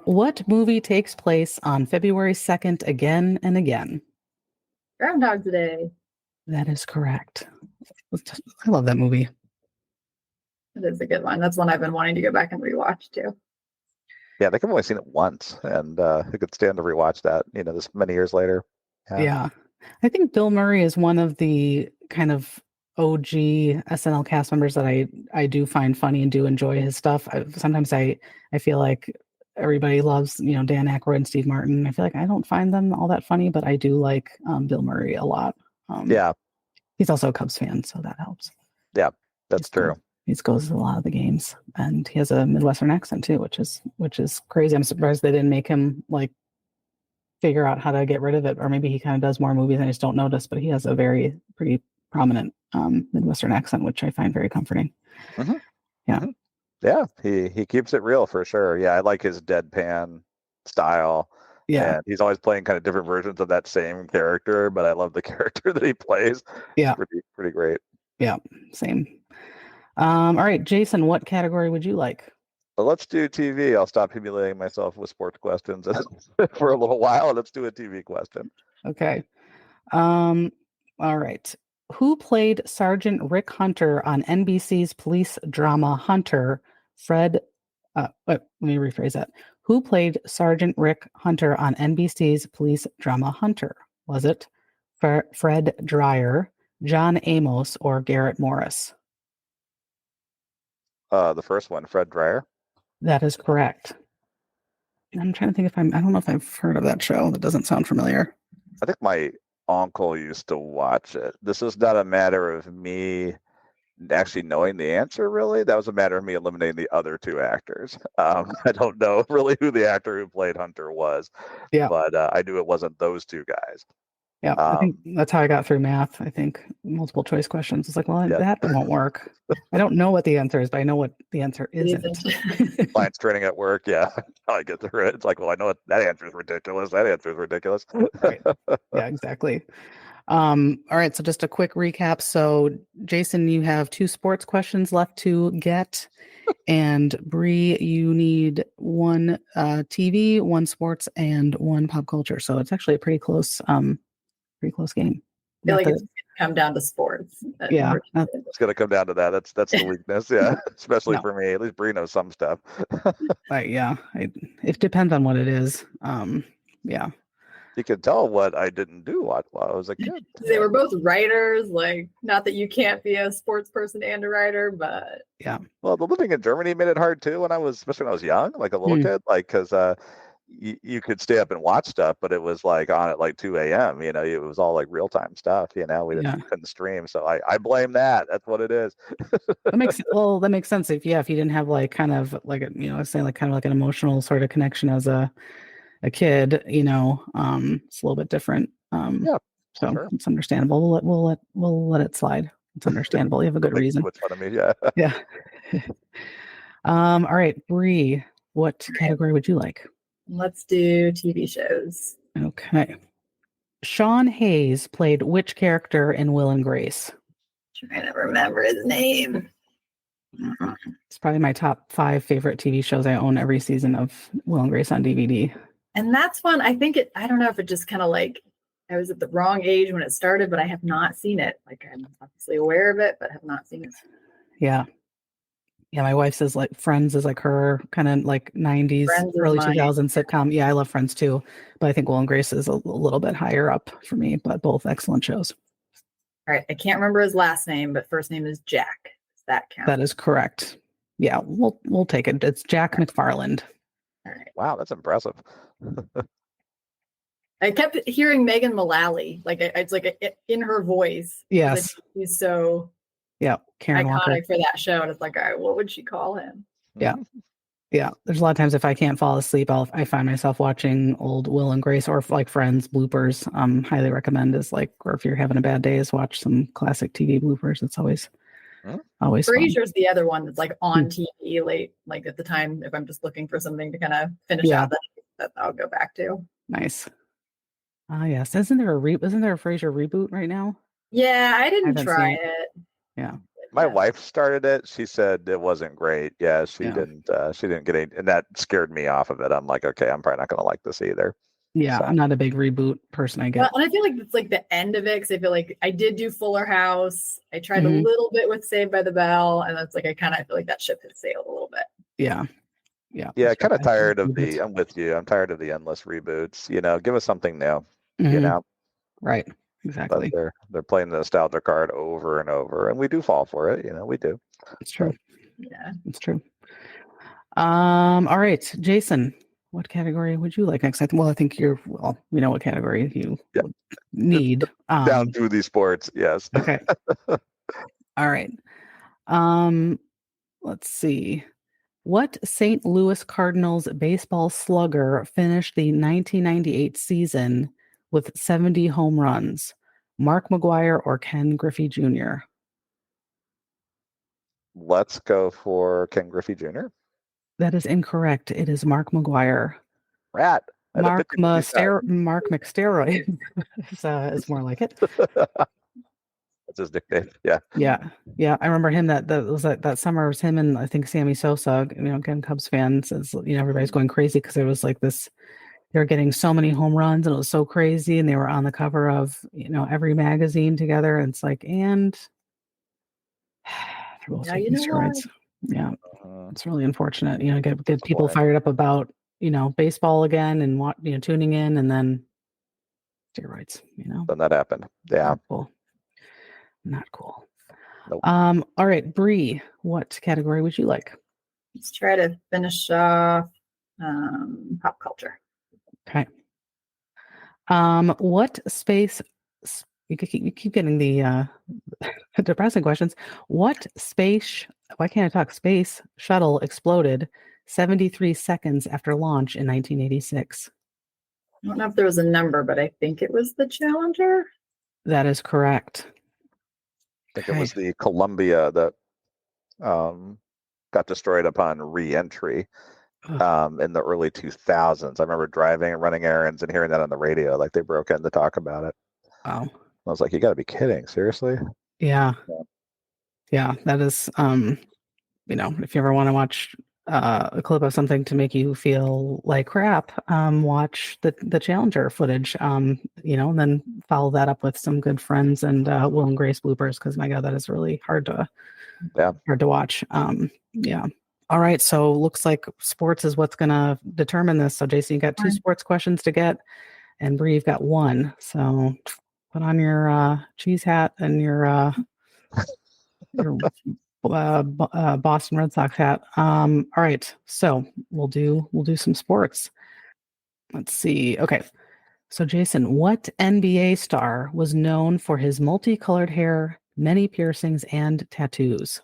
What movie takes place on February 2nd again and again? Groundhog Day. That is correct. I love that movie. It is a good one. That's one I've been wanting to go back and rewatch too. Yeah, I think I've only seen it once, and I could stand to rewatch that. This many years later. Yeah. I think Bill Murray is one of the kind of OG SNL cast members that I do find funny and do enjoy his stuff. Sometimes I feel like everybody loves, Dan Aykroyd and Steve Martin. I feel like I don't find them all that funny, but I do like Bill Murray a lot. He's also a Cubs fan, so that helps. Yeah, that's true. He goes to a lot of the games, and he has a Midwestern accent too, which is crazy. I'm surprised they didn't make him like figure out how to get rid of it, or maybe he kind of does more movies and I just don't notice. But he has a pretty prominent Midwestern accent, which I find very comforting. Mm-hmm. Yeah. Mm-hmm. Yeah, he keeps it real for sure. Yeah, I like his deadpan style. Yeah. And he's always playing kind of different versions of that same character, but I love the character that he plays. Yeah. It's pretty great. Yeah, same. All right, Jason, what category would you like? Well, let's do TV. I'll stop humiliating myself with sports questions for a little while. Let's do a TV question. Okay. All right. Who played Sergeant Rick Hunter on NBC's police drama Hunter? Let me rephrase that. Who played Sergeant Rick Hunter on NBC's police drama Hunter? Was it Fred Dreyer, John Amos, or Garrett Morris? The first one, Fred Dreyer. That is correct. I'm trying to think I don't know if I've heard of that show. That doesn't sound familiar. I think my uncle used to watch it. This is not a matter of me actually knowing the answer, really. That was a matter of me eliminating the other two actors. I don't know really who the actor who played Hunter was, but I knew it wasn't those two guys. Yeah, I think that's how I got through math. I think multiple choice questions. It's like, well, that won't work. I don't know what the answer is, but I know what the answer isn't. Clients training at work, yeah. I get through it. It's like, well, I know that answer is ridiculous. That answer is ridiculous. Right. Yeah, exactly. All right, so just a quick recap. So, Jason, you have 2 sports questions left to get. And Bree, you need 1 TV, 1 sports, and 1 pop culture. So it's actually a pretty close game. I feel like it's going to come down to sports. Yeah. It's going to come down to that. That's the weakness. Yeah. Especially for me. At least Bree knows some stuff. Yeah. It depends on what it is. Yeah. You can tell what I didn't do while I was a kid. They were both writers. Like, not that you can't be a sports person and a writer, but yeah. Well, the living in Germany made it hard too. Especially when I was young, like a little kid, like because you could stay up and watch stuff, but it was like on at like 2 a.m. It was all like real time stuff. We couldn't stream, so I blame that. That's what it is. That makes sense if you didn't have like kind of like say like kind of like an emotional sort of connection as a kid, it's a little bit different. Yeah, so sure. It's understandable. We'll let it slide. It's understandable. You have a good reason. Too much fun of me, yeah. Yeah. All right, Bree, what category would you like? Let's do TV shows. Okay. Sean Hayes played which character in Will and Grace? Trying to remember his name. It's probably my top 5 favorite TV shows. I own every season of Will and Grace on DVD. And that's one, I don't know if it just kind of like, I was at the wrong age when it started, but I have not seen it. Like, I'm obviously aware of it, but have not seen it. Yeah. Yeah, my wife says like Friends is like her kind of like 90s, early 2000s sitcom. Yeah, I love Friends too. But I think Will and Grace is a little bit higher up for me, but both excellent shows. All right. I can't remember his last name, but first name is Jack. Does that count? That is correct. Yeah, we'll take it. It's Jack McFarland. All right. Wow, that's impressive. I kept hearing Megan Mullally. Like, it's like in her voice. Yes. He's so Karen iconic Walker. for that show. And it's like, all right, what would she call him? Yeah. Yeah. There's a lot of times if I can't fall asleep, I find myself watching old Will and Grace or like Friends bloopers. Highly recommend or if you're having a bad day, watch some classic TV bloopers. It's always Frasier's the other one that's like on TV late, like at the time, if I'm just looking for something to kind of finish out that I'll go back to. Nice. Yes. Isn't there a Frasier reboot right now? Yeah, I didn't try it. Yeah. My wife started it. She said it wasn't great. Yeah, she didn't get any, and that scared me off of it. I'm like, okay, I'm probably not going to like this either. Yeah, so. I'm not a big reboot person, I guess. Well, and I feel like it's like the end of it, because I feel like I did do Fuller House. I tried a little bit with Saved by the Bell, and that's like I kind of feel like that ship has sailed a little bit. Yeah. Yeah, kind of tired of I'm with you. I'm tired of the endless reboots. Give us something new. Right. Exactly. But they're playing the nostalgia card over and over, and we do fall for it. We do. It's true. Yeah, it's true. All right, Jason, what category would you like next? I think we know what category you need. Down through these sports, yes. Okay. All right. Let's see. What St. Louis Cardinals baseball slugger finished the 1998 season with 70 home runs? Mark McGwire or Ken Griffey Jr.? Let's go for Ken Griffey Jr. That is incorrect. It is Mark McGwire. Rat. Mark McSteroid is more like it. That's his nickname. Yeah. Yeah. I remember him. That was that summer. It was him and I think Sammy Sosa. Again, Cubs fans. Everybody's going crazy because there was like this. They were getting so many home runs and it was so crazy, and they were on the cover of every magazine together. And it's like, and they're both taking steroids. Yeah, it's really unfortunate. Get people fired up about baseball again and tuning in, and then steroids. Then that happened. Yeah. Not cool. Nope. All right, Bree, what category would you like? Let's try to finish off pop culture. Okay. What space? You keep getting the depressing questions. What space? Why can't I talk? Space shuttle exploded 73 seconds after launch in 1986. I don't know if there was a number, but I think it was the Challenger. That is correct. I think it was the Columbia that got destroyed upon re-entry in the early 2000s. I remember driving and running errands and hearing that on the radio, like they broke in to talk about it. Wow. I was like, you got to be kidding. Seriously? Yeah. That is, if you ever want to watch a clip of something to make you feel like crap, watch the Challenger footage, and then follow that up with some good Friends and Will and Grace bloopers, because my God, that is really hard to watch. Yeah. All right. So looks like sports is what's going to determine this. So Jason, you got 2 sports questions to get, and Bree, you've got 1. So put on your cheese hat and your Boston Red Sox hat. All right, so we'll do some sports. Let's see. Okay, so Jason, what NBA star was known for his multicolored hair, many piercings, and tattoos?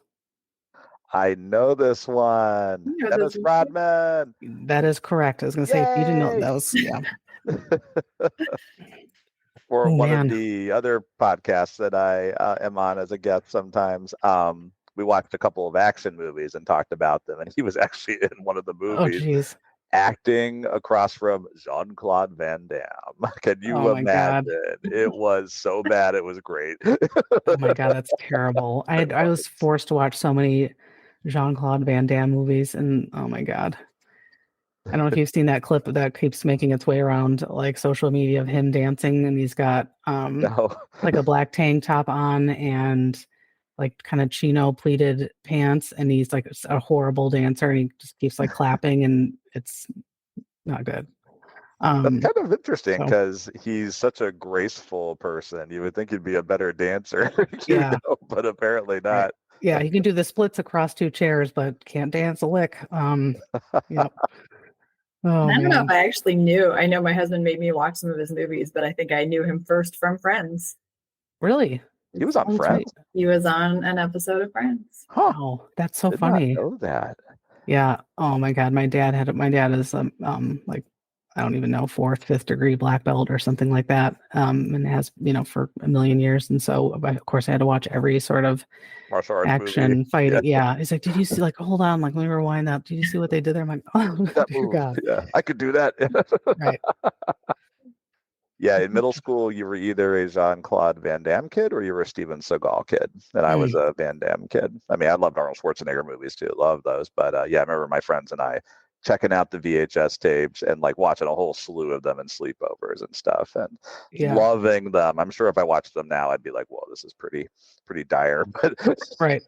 I know this one. Dennis Rodman. That is correct. I was going to say, if you didn't know, that was Or one of the other podcasts that I am on as a guest sometimes, we watched a couple of action movies and talked about them, and he was actually in one of the movies acting across from Jean-Claude Van Damme. Can you imagine? It was so bad, it was great. Oh my God, that's terrible. I was forced to watch so many Jean-Claude Van Damme movies, and oh my God. I don't know if you've seen that clip that keeps making its way around like social media of him dancing, and he's got like a black tank top on and like kind of chino pleated pants, and he's like a horrible dancer, and he just keeps like clapping, and it's not good. That's kind of interesting because he's such a graceful person. You would think he'd be a better dancer, but apparently not. Right. Yeah, he can do the splits across 2 chairs, but can't dance a lick. Yep. Oh, I don't know if I actually knew. I know my husband made me watch some of his movies, but I think I knew him first from Friends. Really? He was on Friends? He was on an episode of Friends. Huh. Oh, that's so funny. I know that. Yeah. Oh my God. My dad is like, I don't even know, 4th, 5th degree black belt or something like that. And has, for a million years. And so of course I had to watch every sort of martial arts action movie. Fighting. Yeah. He's like, did you see, like, hold on, like, let me rewind that. Did you see what they did there? I'm like, oh, dear God. Yeah, I could do that. Right. Yeah, in middle school, you were either a Jean-Claude Van Damme kid or you were a Steven Seagal kid. And I was a Van Damme kid. I mean, I loved Arnold Schwarzenegger movies too. Love those. But yeah, I remember my friends and I checking out the VHS tapes and like watching a whole slew of them in sleepovers and stuff and loving them. I'm sure if I watched them now, I'd be like, whoa, this is pretty dire. But right.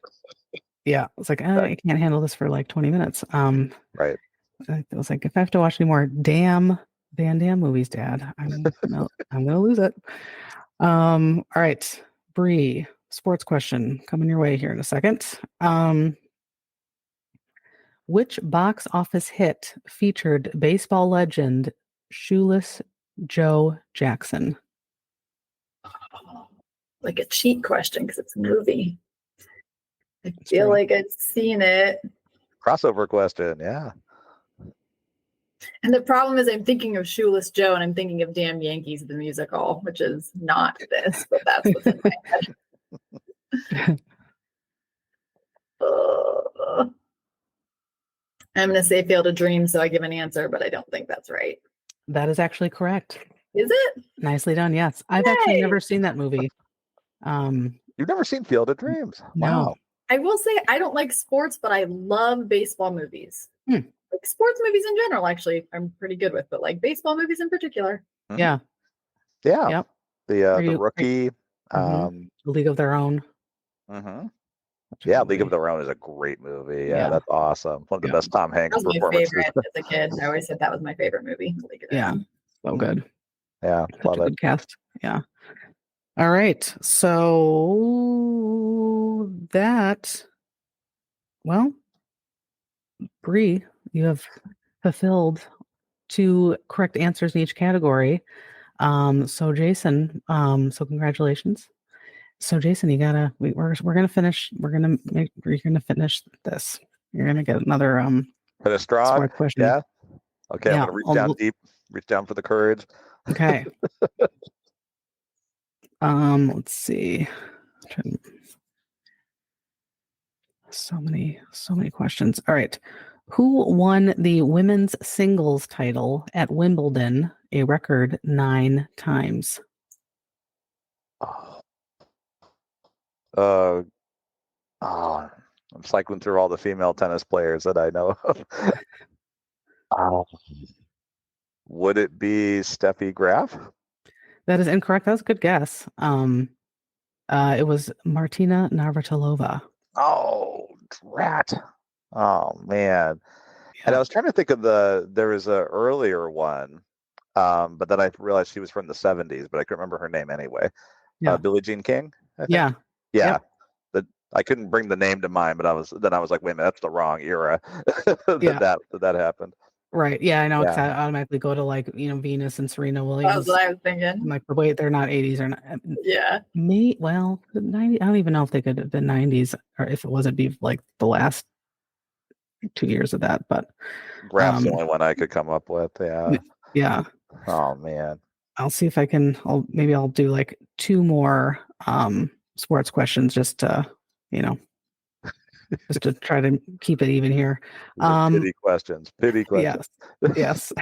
Yeah. It's like, I can't handle this for like 20 minutes. Right. I was like, if I have to watch any more Van Damme movies, Dad, I'm gonna lose it. All right, Bree, sports question coming your way here in a second. Which box office hit featured baseball legend Shoeless Joe Jackson? Like a cheat question because it's a movie. I feel like I've seen it. Crossover question. Yeah. And the problem is I'm thinking of Shoeless Joe and I'm thinking of Damn Yankees, the musical, which is not this, but that's what's in my head. I'm going to say Fail to Dream, so I give an answer, but I don't think that's right. That is actually correct. Is it? Nicely done. Yes. I've actually never seen that movie. You've never seen Field of Dreams? No. Wow. I will say I don't like sports, but I love baseball movies. Like sports movies in general, actually, I'm pretty good with, but like baseball movies in particular. Yeah. Yeah. Yep. The Rookie. League of Their Own. Yeah, League of Their Own is a great movie. Yeah, that's awesome. One of the best Tom Hanks That was my performances. favorite as a kid. I always said that was my favorite movie. League of Their Own. So good. Yeah, such a good cast. Yeah. All right. So that, well, Bree, you have fulfilled 2 correct answers in each category. So Jason, so congratulations. So Jason, you gotta, we're gonna finish. You're gonna finish this. You're gonna get another finish strong. Smart question. Yeah. Okay, I'm gonna reach down deep, reach down for the courage. Okay. Let's see. So many questions. All right. Who won the women's singles title at Wimbledon a record 9 times? I'm cycling through all the female tennis players that I know of. Would it be Steffi Graf? That is incorrect. That was a good guess. It was Martina Navratilova. Oh, drat. Oh, man. Yeah. And I was trying to think of there was an earlier one, but then I realized she was from the 70s, but I couldn't remember her name anyway. Yeah. Billie Jean King, I think? Yeah. Yep. I couldn't bring the name to mind, but I was like, wait a minute, that's the wrong era that happened. Right. Yeah, I know. Because I automatically go to Venus and Serena Williams. That's what I was thinking. I'm like, but wait, they're not 80s or not. Yeah. Well, the 90s. I don't even know if they could have been 90s or if it wasn't be like the last 2 years of that. But Graf's the only one I could come up with. Yeah. Yeah. Oh man. I'll see if I can. I'll do like 2 more sports questions just to just to try to keep it even here. Pity questions. Yes.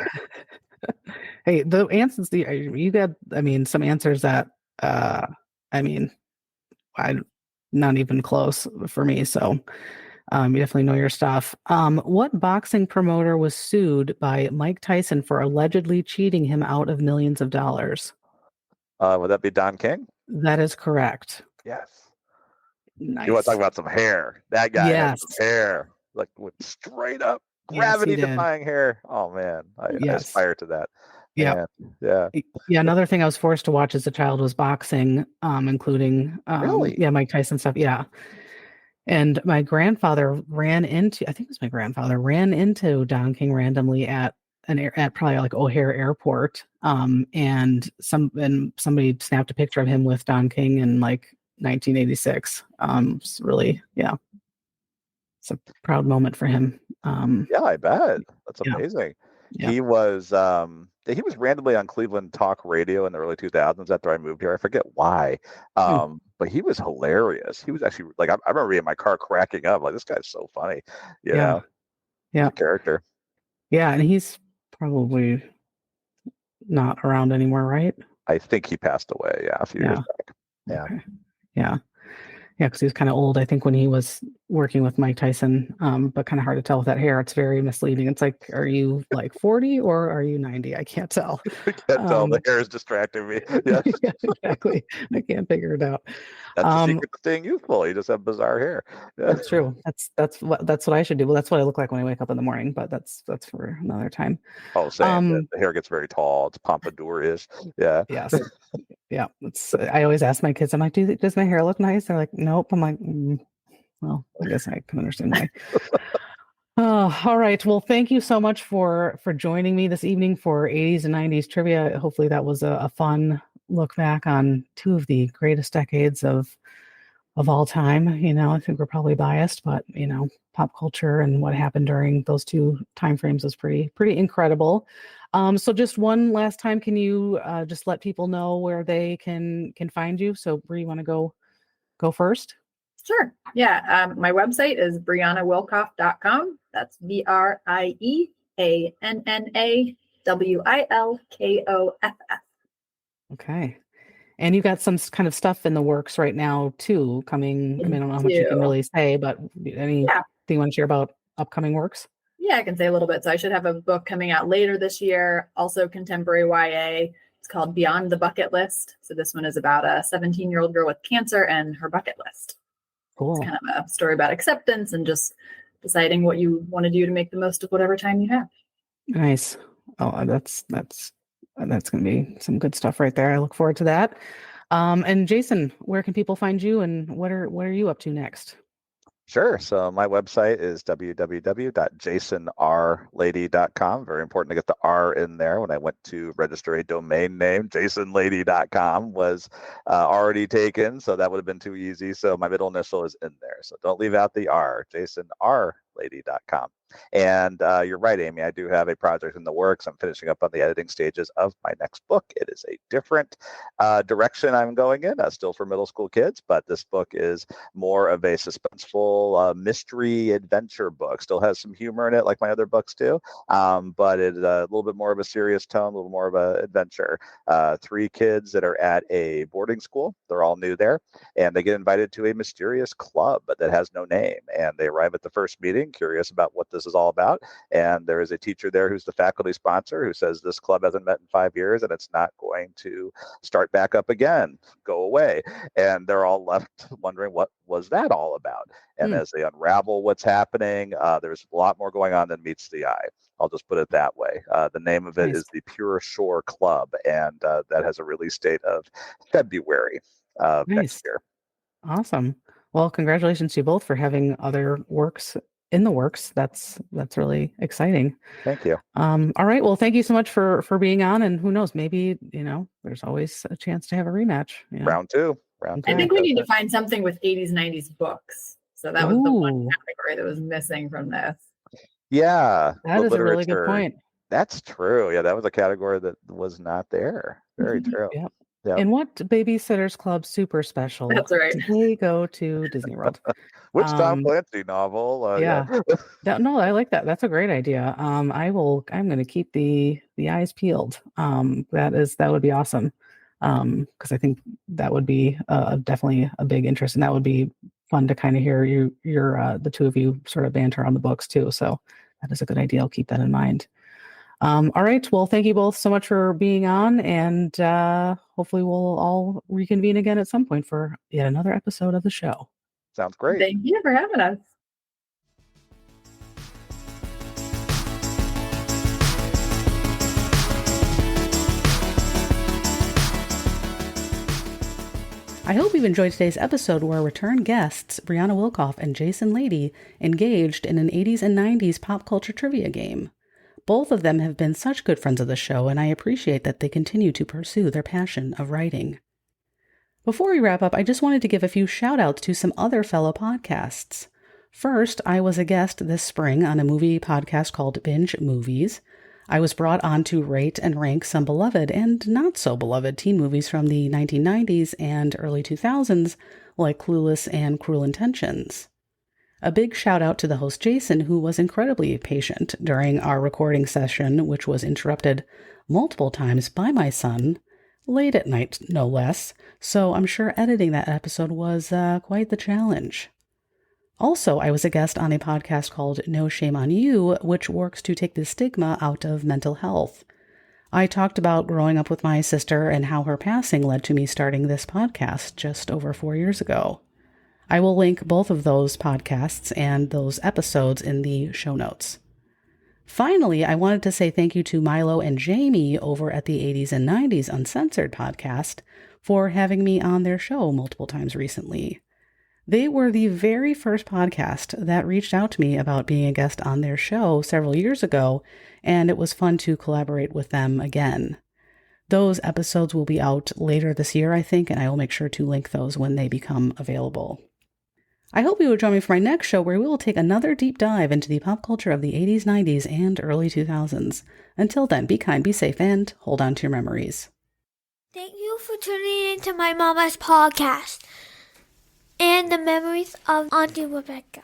Hey, the answers you got. Some answers that I not even close for me. So you definitely know your stuff. What boxing promoter was sued by Mike Tyson for allegedly cheating him out of millions of dollars? Would that be Don King? That is correct. Yes. Nice. You want to talk about some hair? That guy has some hair, like with straight up gravity-defying hair. Oh man, I aspire to that. Yeah. Yeah. Another thing I was forced to watch as a child was boxing, including Mike Tyson stuff. Yeah. And my grandfather ran into Don King randomly at probably like O'Hare Airport. And somebody snapped a picture of him with Don King in like 1986. It's really, it's a proud moment for him. Yeah, I bet. That's amazing. Yeah. He was randomly on Cleveland Talk Radio in the early 2000s after I moved here. I forget why. But he was hilarious. He was actually like, I remember being in my car cracking up. Like, this guy's so funny. You know? Yeah. Character. Yeah. And he's probably not around anymore, right? I think he passed away. Yeah. A few years back. Yeah. Okay. Yeah. Yeah, because he was kind of old, I think, when he was working with Mike Tyson, but kind of hard to tell with that hair. It's very misleading. It's like, are you like 40 or are you 90? I can't tell. I can't tell. The hair is distracting me. Yeah. Yeah, exactly. I can't figure it out. That's the secret to staying youthful. You just have bizarre hair. Yeah. That's true. That's what I should do. Well, that's what I look like when I wake up in the morning, but that's for another time. Oh, same. The hair gets very tall. It's pompadour-ish. Yeah. Yes. Yeah. I always ask my kids, I'm like, does my hair look nice? They're like, nope. I'm like, well, I guess I can understand why. All right. Well, thank you so much for joining me this evening for 80s and 90s trivia. Hopefully that was a fun look back on 2 of the greatest decades of of all time. I think we're probably biased, but pop culture and what happened during those two time frames was pretty incredible. So just one last time, can you just let people know where they can find you? So Bree, you want to go first? Sure. Yeah. My website is BrieannaWilkoff.com. That's BrieannaWilkoff. Okay. And you got some kind of stuff in the works right now too, coming. I mean, I don't know how much you can really say, but anything you want to share about upcoming works? Yeah, I can say a little bit. So I should have a book coming out later this year, also contemporary YA. It's called Beyond the Bucket List. So this one is about a 17-year-old girl with cancer and her bucket list. Cool. It's kind of a story about acceptance and just deciding what you want to do to make the most of whatever time you have. Nice. Oh, that's going to be some good stuff right there. I look forward to that. And Jason, where can people find you, and what are you up to next? Sure. So my website is www.jasonrlady.com. Very important to get the R in there. When I went to register a domain name, jasonlady.com was already taken, so that would have been too easy. So my middle initial is in there. So don't leave out the R, jasonrlady.com. And you're right, Amy, I do have a project in the works. I'm finishing up on the editing stages of my next book. It is a different direction I'm going in, still for middle school kids, but this book is more of a suspenseful mystery adventure book. Still has some humor in it, like my other books do, but it's a little bit more of a serious tone, a little more of an adventure. 3 kids that are at a boarding school. They're all new there, and they get invited to a mysterious club that has no name. And they arrive at the first meeting, curious about what this is all about. And there is a teacher there who's the faculty sponsor who says this club hasn't met in 5 years and it's not going to start back up again. Go away. And they're all left wondering, what was that all about? And as they unravel what's happening, there's a lot more going on than meets the eye. I'll just put it that way. The name of it is the Pure Shore Club, and that has a release date of February of next year. Awesome. Well, congratulations to you both for having other works in the works. That's really exciting. Thank you. All right. Well, thank you so much for being on. And who knows, maybe, there's always a chance to have a rematch. Round two. I think we need to find something with 80s, 90s books. So that was the one category that was missing from this. Yeah. That is a really good point. That's true. Yeah, that was a category that was not there. Very true. Yep. In what Babysitters Club super special did they go to Disney World? Which Tom Clancy novel? No, I like that. That's a great idea. I'm going to keep the eyes peeled. That would be awesome. Because I think that would be definitely a big interest, and that would be fun to kind of hear your the two of you sort of banter on the books too. So that is a good idea. I'll keep that in mind. All right. Well, thank you both so much for being on, and hopefully we'll all reconvene again at some point for yet another episode of the show. Sounds great. Thank you for having us. I hope you've enjoyed today's episode where return guests Brieanna Wilkoff and Jason Lady engaged in an 80s and 90s pop culture trivia game. Both of them have been such good friends of the show, and I appreciate that they continue to pursue their passion of writing. Before we wrap up, I just wanted to give a few shout-outs to some other fellow podcasts. First, I was a guest this spring on a movie podcast called Binge Movies. I was brought on to rate and rank some beloved and not so beloved teen movies from the 1990s and early 2000s, like Clueless and Cruel Intentions. A big shout out to the host Jason, who was incredibly patient during our recording session, which was interrupted multiple times by my son, late at night, no less, so I'm sure editing that episode was quite the challenge. Also, I was a guest on a podcast called No Shame on You, which works to take the stigma out of mental health. I talked about growing up with my sister and how her passing led to me starting this podcast just over 4 years ago. I will link both of those podcasts and those episodes in the show notes. Finally, I wanted to say thank you to Milo and Jamie over at the 80s and 90s Uncensored podcast for having me on their show multiple times recently. They were the very first podcast that reached out to me about being a guest on their show several years ago, and it was fun to collaborate with them again. Those episodes will be out later this year, I think, and I will make sure to link those when they become available. I hope you will join me for my next show where we will take another deep dive into the pop culture of the 80s, 90s, and early 2000s. Until then, be kind, be safe, and hold on to your memories. Thank you for tuning in to my mama's podcast and the memories of Auntie Rebecca.